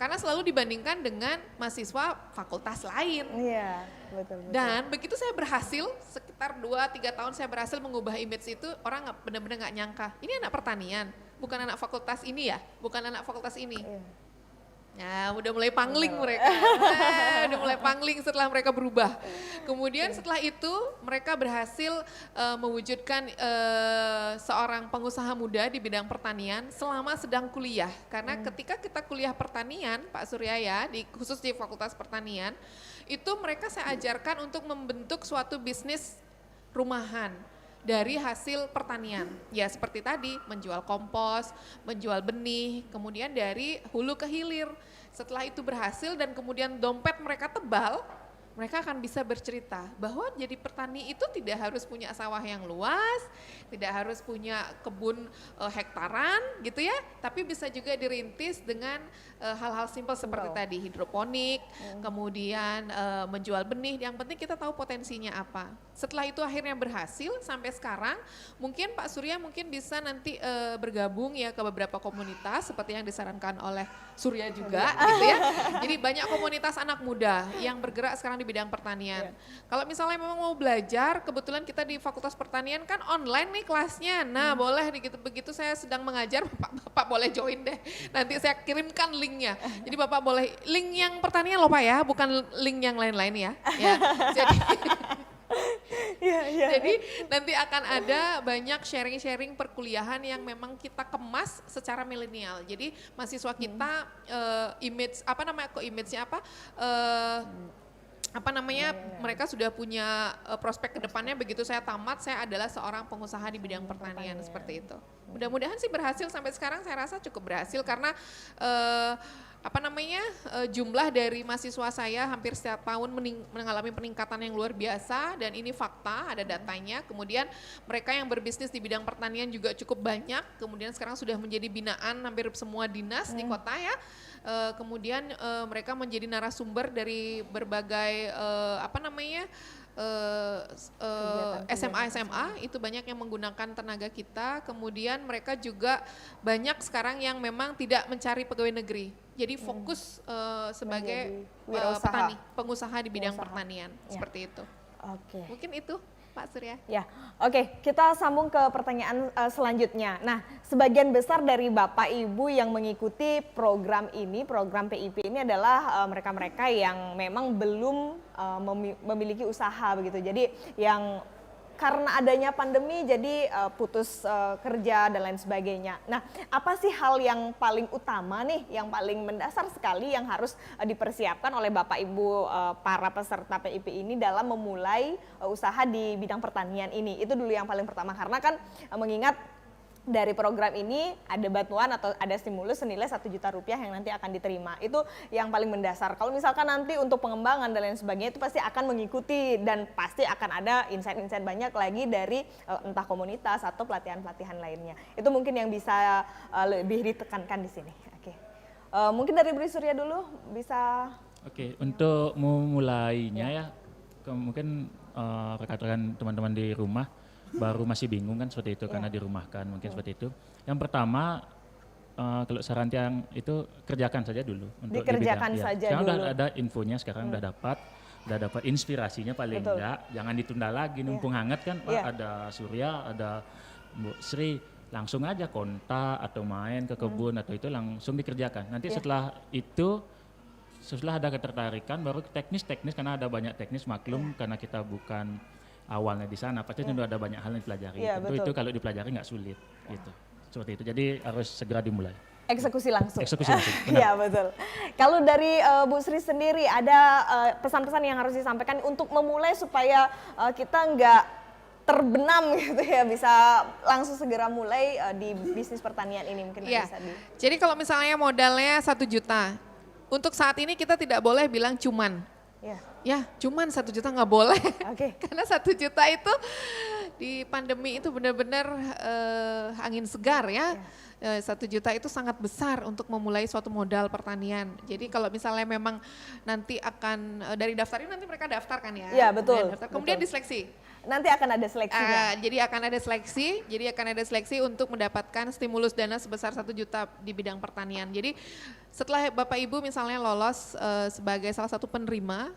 [SPEAKER 3] Karena selalu dibandingkan dengan mahasiswa fakultas lain.
[SPEAKER 1] Iya, betul.
[SPEAKER 3] Dan begitu saya berhasil, sekitar 2-3 tahun saya berhasil mengubah image itu, orang benar-benar nggak nyangka. Ini anak pertanian, bukan anak fakultas ini ya, bukan anak fakultas ini. Ya, udah mulai pangling mereka. Udah mulai pangling setelah mereka berubah. Kemudian setelah itu mereka berhasil mewujudkan seorang pengusaha muda di bidang pertanian selama sedang kuliah. Karena ketika kita kuliah pertanian, Pak Surya ya, khusus di Fakultas Pertanian, itu mereka saya ajarkan untuk membentuk suatu bisnis rumahan dari hasil pertanian. Ya seperti tadi, menjual kompos, menjual benih, kemudian dari hulu ke hilir. Setelah itu berhasil dan kemudian dompet mereka tebal, mereka akan bisa bercerita bahwa jadi petani itu tidak harus punya sawah yang luas, tidak harus punya kebun hektaran gitu ya, tapi bisa juga dirintis dengan hal-hal simpel seperti tadi hidroponik, kemudian menjual benih, yang penting kita tahu potensinya apa. Setelah itu akhirnya berhasil sampai sekarang, mungkin Pak Surya mungkin bisa nanti bergabung ya ke beberapa komunitas seperti yang disarankan oleh Surya juga gitu ya. Jadi banyak komunitas anak muda yang bergerak sekarang di bidang pertanian. Kalau misalnya memang mau belajar, kebetulan kita di Fakultas Pertanian kan online nih kelasnya. Nah boleh begitu saya sedang mengajar, Bapak boleh join deh. Nanti saya kirimkan linknya. Jadi Bapak boleh, link yang pertanian loh Pak ya, bukan link yang lain-lain ya. Jadi nanti akan ada banyak sharing-sharing perkuliahan yang memang kita kemas secara milenial. Jadi mahasiswa kita mereka sudah punya prospek kedepannya begitu saya tamat, saya adalah seorang pengusaha di bidang pertanian seperti itu. Mudah-mudahan sih berhasil sampai sekarang, saya rasa cukup berhasil karena jumlah dari mahasiswa saya hampir setiap tahun mengalami peningkatan yang luar biasa dan ini fakta, ada datanya. Kemudian mereka yang berbisnis di bidang pertanian juga cukup banyak, kemudian sekarang sudah menjadi binaan hampir semua dinas di kota ya. Kemudian mereka menjadi narasumber dari berbagai SMA itu banyak yang menggunakan tenaga kita. Kemudian mereka juga banyak sekarang yang memang tidak mencari pegawai negeri. Jadi fokus sebagai petani, pengusaha di bidang pertanian seperti itu.
[SPEAKER 1] Oke.
[SPEAKER 3] Mungkin itu Pak Surya.
[SPEAKER 1] Ya, oke, kita sambung ke pertanyaan selanjutnya. Nah, sebagian besar dari Bapak Ibu yang mengikuti program ini, program PIP ini adalah mereka-mereka yang memang belum memiliki usaha begitu. Jadi yang karena adanya pandemi jadi putus kerja dan lain sebagainya. Nah, apa sih hal yang paling utama nih, yang paling mendasar sekali yang harus dipersiapkan oleh Bapak Ibu para peserta PIP ini dalam memulai usaha di bidang pertanian ini? Itu dulu yang paling pertama, karena kan mengingat dari program ini ada bantuan atau ada stimulus senilai 1 juta rupiah yang nanti akan diterima. Itu yang paling mendasar. Kalau misalkan nanti untuk pengembangan dan lain sebagainya itu pasti akan mengikuti dan pasti akan ada insight-insight banyak lagi dari entah komunitas atau pelatihan-pelatihan lainnya. Itu mungkin yang bisa lebih ditekankan di sini. Oke. Mungkin dari Bri Surya dulu bisa.
[SPEAKER 2] Oke, untuk memulainya ya mungkin rekan-rekan teman-teman di rumah baru masih bingung kan seperti itu karena dirumahkan mungkin seperti itu. Yang pertama kalau saran yang itu kerjakan saja dulu untuk
[SPEAKER 1] dikerjakan saja
[SPEAKER 2] sekarang
[SPEAKER 1] dulu.
[SPEAKER 2] udah ada infonya, sekarang udah dapat inspirasinya paling enggak, jangan ditunda lagi numpung hangat kan. Pak ada Surya, ada Bu Sri, langsung aja kontak atau main ke kebun atau itu langsung dikerjakan. Nanti setelah itu setelah ada ketertarikan baru teknis karena ada banyak teknis maklum karena kita bukan awalnya di sana, pasti tentu ada banyak hal yang dipelajari. Tentu itu kalau dipelajari nggak sulit, gitu. Seperti itu. Jadi harus segera dimulai.
[SPEAKER 1] Eksekusi langsung.
[SPEAKER 2] Eksekusi langsung.
[SPEAKER 1] Iya betul. Kalau dari Bu Sri sendiri ada pesan-pesan yang harus disampaikan untuk memulai supaya kita nggak terbenam gitu ya, bisa langsung segera mulai di bisnis pertanian ini mungkin bisa di.
[SPEAKER 3] Jadi kalau misalnya modalnya 1 juta, untuk saat ini kita tidak boleh bilang cuman. Ya, cuman 1 juta nggak boleh. Karena 1 juta itu di pandemi itu benar-benar angin segar ya. 1 juta itu sangat besar untuk memulai suatu modal pertanian. Jadi kalau misalnya memang nanti akan dari daftar ini nanti mereka daftarkan ya.
[SPEAKER 1] Iya betul.
[SPEAKER 3] Kemudian diseleksi.
[SPEAKER 1] Nanti akan ada seleksinya.
[SPEAKER 3] Jadi akan ada seleksi untuk mendapatkan stimulus dana sebesar 1 juta di bidang pertanian. Jadi setelah Bapak Ibu misalnya lolos sebagai salah satu penerima,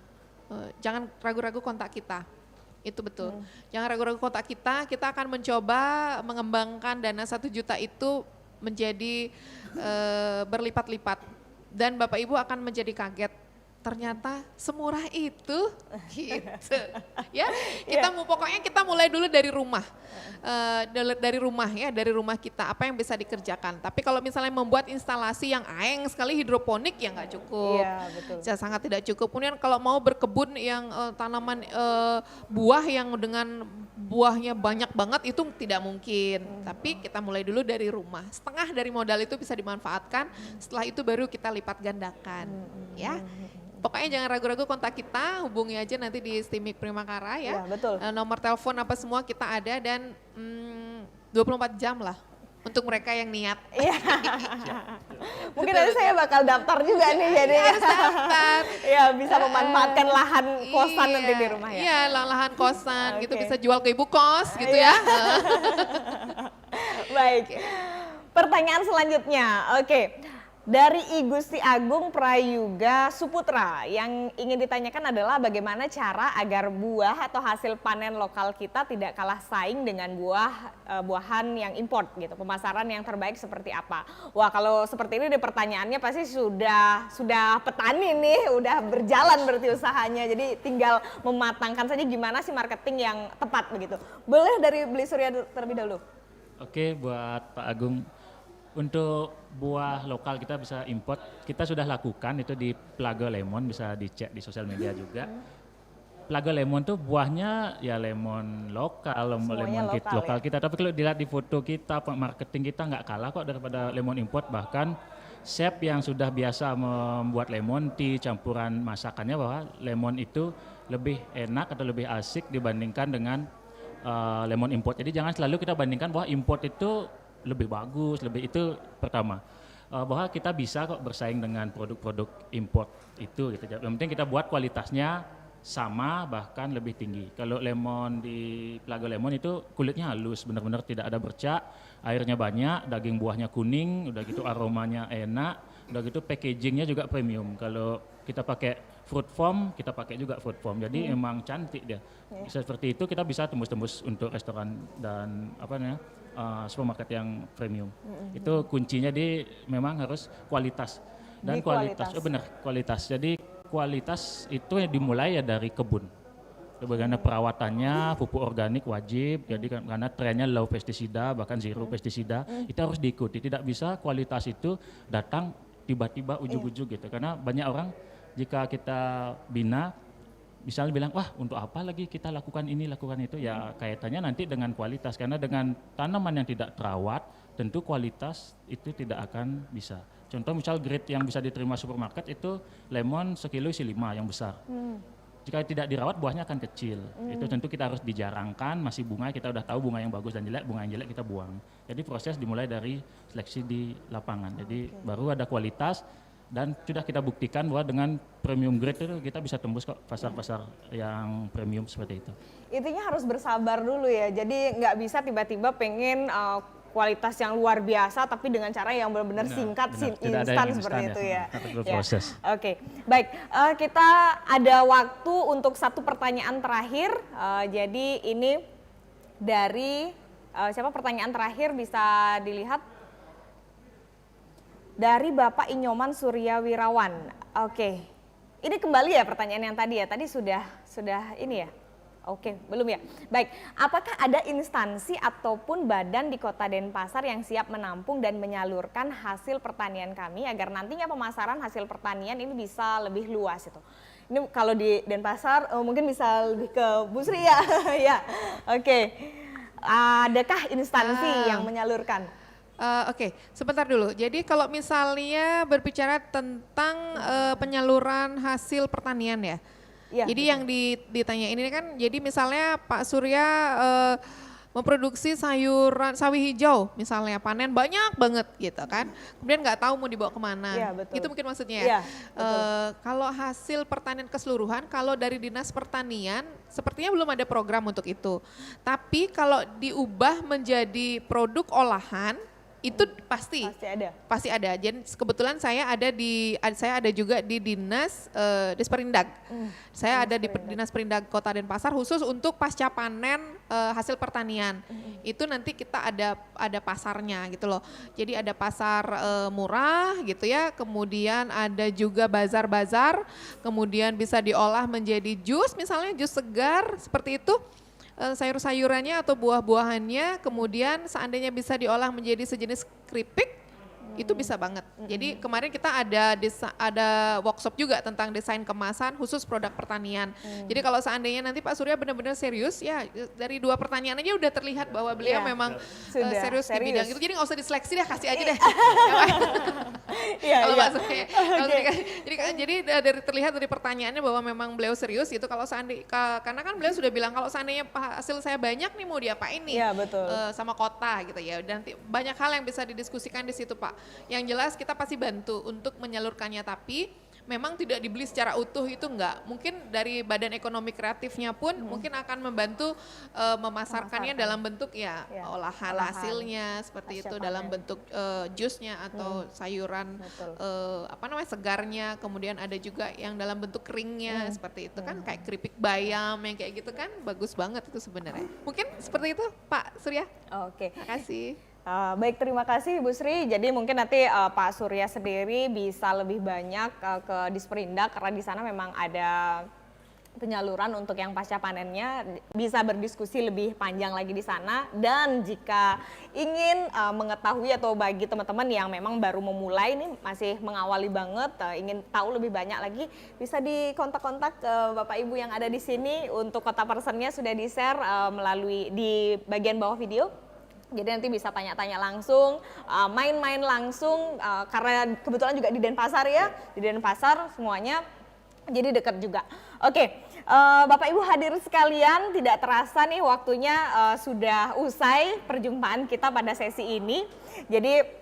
[SPEAKER 3] jangan ragu-ragu kontak kita. Itu betul. Jangan ragu-ragu kontak kita akan mencoba mengembangkan dana 1 juta itu menjadi berlipat-lipat. dan Bapak Ibu akan menjadi kaget. Ternyata semurah itu, gitu. Ya, pokoknya kita mulai dulu dari rumah, dari rumah kita apa yang bisa dikerjakan. Tapi kalau misalnya membuat instalasi yang aeng sekali hidroponik ya nggak cukup, sangat tidak cukup. Kemudian kalau mau berkebun yang tanaman buah yang dengan buahnya banyak banget itu tidak mungkin. Tapi kita mulai dulu dari rumah. Setengah dari modal itu bisa dimanfaatkan. Setelah itu baru kita lipat gandakan, ya. Pokoknya jangan ragu-ragu, kontak kita, hubungi aja nanti di Stimik Primakara ya.
[SPEAKER 1] Betul.
[SPEAKER 3] Nomor telepon apa semua kita ada dan 24 jam lah untuk mereka yang niat.
[SPEAKER 1] Iya. Mungkin nanti saya bakal daftar juga nih jadi.
[SPEAKER 3] Daftar.
[SPEAKER 1] Ya bisa memanfaatkan lahan kosan nanti di rumah ya.
[SPEAKER 3] Iya, lahan kosan gitu bisa jual ke ibu kos gitu ya.
[SPEAKER 1] Baik. Pertanyaan selanjutnya. Oke. Dari I Gusti Agung Prayuga Suputra yang ingin ditanyakan adalah bagaimana cara agar buah atau hasil panen lokal kita tidak kalah saing dengan buahan yang import gitu. Pemasaran yang terbaik seperti apa? Wah, kalau seperti ini di pertanyaannya pasti sudah petani nih, udah berjalan berarti usahanya. Jadi tinggal mematangkan saja gimana sih marketing yang tepat begitu. Boleh dari Beli Surya terlebih dahulu.
[SPEAKER 2] Oke, buat Pak Agung. Untuk buah lokal kita bisa import, kita sudah lakukan itu di Plaga Lemon, bisa dicek di sosial media juga. Plaga Lemon tuh buahnya ya lemon lokal, lemon lokal
[SPEAKER 1] ya?
[SPEAKER 2] kita. Tapi kalau dilihat di foto kita, marketing kita nggak kalah kok daripada lemon import. Bahkan chef yang sudah biasa membuat lemon tea, campuran masakannya bahwa lemon itu lebih enak atau lebih asik dibandingkan dengan lemon import. Jadi jangan selalu kita bandingkan bahwa import itu lebih bagus, itu pertama. Bahwa kita bisa kok bersaing dengan produk-produk import itu gitu. Yang penting kita buat kualitasnya sama bahkan lebih tinggi. Kalau lemon di Plaga Lemon itu kulitnya halus, benar-benar tidak ada bercak, airnya banyak, daging buahnya kuning, udah gitu aromanya enak, udah gitu packagingnya juga premium. Kalau kita pakai fruit form, kita pakai juga fruit form. Jadi emang cantik dia. Bisa seperti itu kita bisa tembus-tembus untuk restoran dan supermarket yang premium. Itu kuncinya memang harus kualitas. Dan kualitas. Kualitas. Jadi kualitas itu yang dimulai ya dari kebun. Bagaimana perawatannya, pupuk organik wajib, jadi karena trennya low pestisida, bahkan zero pestisida, itu harus diikuti. Tidak bisa kualitas itu datang tiba-tiba ujuk-ujuk gitu. Karena banyak orang jika kita bina, misalnya bilang, wah untuk apa lagi kita lakukan ini, lakukan itu, ya kaitannya nanti dengan kualitas. Karena dengan tanaman yang tidak terawat, tentu kualitas itu tidak akan bisa. Contoh misal grade yang bisa diterima supermarket itu lemon sekilo isi 5 yang besar. Jika tidak dirawat buahnya akan kecil. Itu tentu kita harus dijarangkan, masih bunga kita udah tahu bunga yang bagus dan jelek, bunga yang jelek kita buang. Jadi proses dimulai dari seleksi di lapangan. Jadi baru ada kualitas. Dan sudah kita buktikan bahwa dengan premium grade itu kita bisa tembus kok pasar-pasar yang premium seperti itu.
[SPEAKER 1] Intinya harus bersabar dulu ya, jadi nggak bisa tiba-tiba pengen kualitas yang luar biasa tapi dengan cara yang benar-benar singkat, instan seperti itu ya.
[SPEAKER 2] Proses.
[SPEAKER 1] Oke, baik. Kita ada waktu untuk satu pertanyaan terakhir. Jadi ini dari siapa pertanyaan terakhir bisa dilihat? Dari Bapak Inyoman Surya Wirawan. Oke, ini kembali ya pertanyaan yang tadi ya. Tadi sudah ini ya. Oke, belum ya. Baik, apakah ada instansi ataupun badan di Kota Denpasar yang siap menampung dan menyalurkan hasil pertanian kami agar nantinya pemasaran hasil pertanian ini bisa lebih luas itu? Ini kalau di Denpasar mungkin bisa lebih ke Bu Sri ya. Ya, oke. Adakah instansi yang menyalurkan?
[SPEAKER 3] Oke, sebentar dulu. Jadi kalau misalnya berbicara tentang penyaluran hasil pertanian ya.
[SPEAKER 1] Ya,
[SPEAKER 3] jadi betul. Yang ditanya ini kan, jadi misalnya Pak Surya memproduksi sayuran sawi hijau misalnya, panen banyak banget gitu kan. Kemudian nggak tahu mau dibawa kemana.
[SPEAKER 1] Ya, betul.
[SPEAKER 3] Itu mungkin maksudnya
[SPEAKER 1] ya.
[SPEAKER 3] Kalau hasil pertanian keseluruhan, kalau dari Dinas Pertanian sepertinya belum ada program untuk itu. Tapi kalau diubah menjadi produk olahan, Itu pasti. Pasti ada. Jadi kebetulan saya ada juga di Dinas Disperindag. Saya ada di Dinas Perindag Kota Denpasar khusus untuk pasca panen hasil pertanian. Itu nanti kita ada pasarnya gitu loh. Jadi ada pasar murah gitu ya, kemudian ada juga bazar-bazar, kemudian bisa diolah menjadi jus, misalnya jus segar seperti itu. Sayur-sayurannya atau buah-buahannya, kemudian seandainya bisa diolah menjadi sejenis keripik, itu bisa banget. Jadi kemarin kita ada workshop juga tentang desain kemasan khusus produk pertanian. Jadi kalau seandainya nanti Pak Surya benar-benar serius, ya dari 2 pertanyaan aja udah terlihat bahwa beliau memang serius di bidang itu. Jadi nggak usah diseleksi deh, kasih aja deh. Kalau Pak Surya. Jadi dari terlihat dari pertanyaannya bahwa memang beliau serius gitu. Kalau seandainya, karena kan beliau sudah bilang kalau seandainya hasil saya banyak nih mau diapain nih sama kota gitu ya. Dan banyak hal yang bisa didiskusikan di situ Pak. Yang jelas kita pasti bantu untuk menyalurkannya, tapi memang tidak dibeli secara utuh itu enggak. Mungkin dari Badan Ekonomi Kreatifnya pun mungkin akan membantu memasarkannya dalam bentuk olahan hasilnya seperti itu, dalam bentuk jusnya atau sayuran segarnya, kemudian ada juga yang dalam bentuk keringnya seperti itu kan, kayak keripik bayam yang kayak gitu kan, bagus banget itu sebenarnya. Mungkin seperti itu Pak Surya.
[SPEAKER 1] Oke.
[SPEAKER 3] Terima kasih.
[SPEAKER 1] Baik, terima kasih Bu Sri. Jadi mungkin nanti Pak Surya sendiri bisa lebih banyak ke Disperindag karena di sana memang ada penyaluran untuk yang pasca panennya, bisa berdiskusi lebih panjang lagi di sana. Dan jika ingin mengetahui atau bagi teman-teman yang memang baru memulai ini masih mengawali banget, ingin tahu lebih banyak lagi, bisa dikontak-kontak Bapak Ibu yang ada di sini. Untuk kontak personnya sudah di-share melalui di bagian bawah video. Jadi nanti bisa tanya-tanya langsung, main-main langsung, karena kebetulan juga di Denpasar ya, di Denpasar semuanya, jadi dekat juga. Oke, Bapak Ibu hadir sekalian, tidak terasa nih waktunya sudah usai perjumpaan kita pada sesi ini. Jadi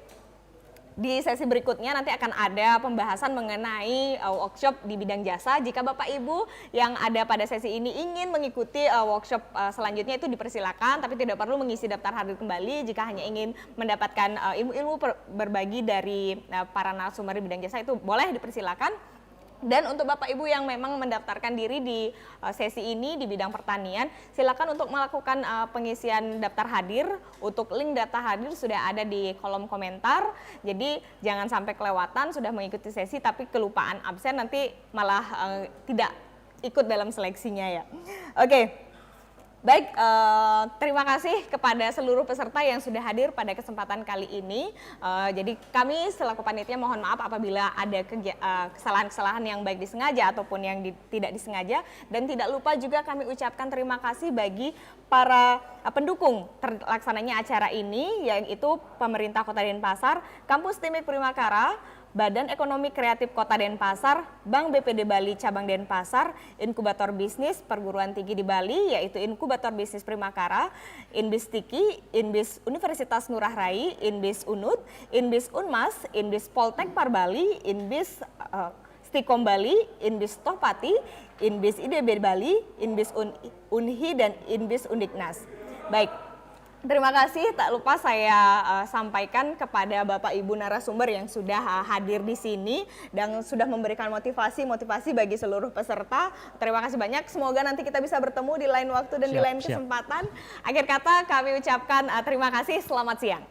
[SPEAKER 1] di sesi berikutnya nanti akan ada pembahasan mengenai workshop di bidang jasa. Jika Bapak Ibu yang ada pada sesi ini ingin mengikuti workshop selanjutnya itu dipersilakan, tapi tidak perlu mengisi daftar hadir kembali. Jika hanya ingin mendapatkan ilmu-ilmu berbagi dari para narasumber di bidang jasa itu boleh dipersilakan. Dan untuk Bapak Ibu yang memang mendaftarkan diri di sesi ini di bidang pertanian, silakan untuk melakukan pengisian daftar hadir. Untuk link daftar hadir sudah ada di kolom komentar. Jadi jangan sampai kelewatan sudah mengikuti sesi tapi kelupaan absen, nanti malah tidak ikut dalam seleksinya ya. Oke. Baik, terima kasih kepada seluruh peserta yang sudah hadir pada kesempatan kali ini. Jadi kami selaku panitia mohon maaf apabila ada kesalahan-kesalahan yang baik disengaja ataupun yang tidak disengaja. Dan tidak lupa juga kami ucapkan terima kasih bagi para pendukung terlaksananya acara ini, yaitu pemerintah Kota Denpasar, Kampus Timik Primakara, Badan Ekonomi Kreatif Kota Denpasar, Bank BPD Bali Cabang Denpasar, Inkubator Bisnis Perguruan Tinggi di Bali yaitu Inkubator Bisnis Primakara, Inbis Tiki, Inbis Universitas Ngurah Rai, Inbis Unud, Inbis Unmas, Inbis Poltek Par Bali, Inbis Stikom Bali, Inbis Tohpati, Inbis IDB Bali, Inbis Unhi dan Inbis Undiknas. Baik. Terima kasih, tak lupa saya sampaikan kepada Bapak Ibu narasumber yang sudah hadir di sini dan sudah memberikan motivasi bagi seluruh peserta. Terima kasih banyak, semoga nanti kita bisa bertemu di lain waktu dan di lain kesempatan. Akhir kata kami ucapkan terima kasih, selamat siang.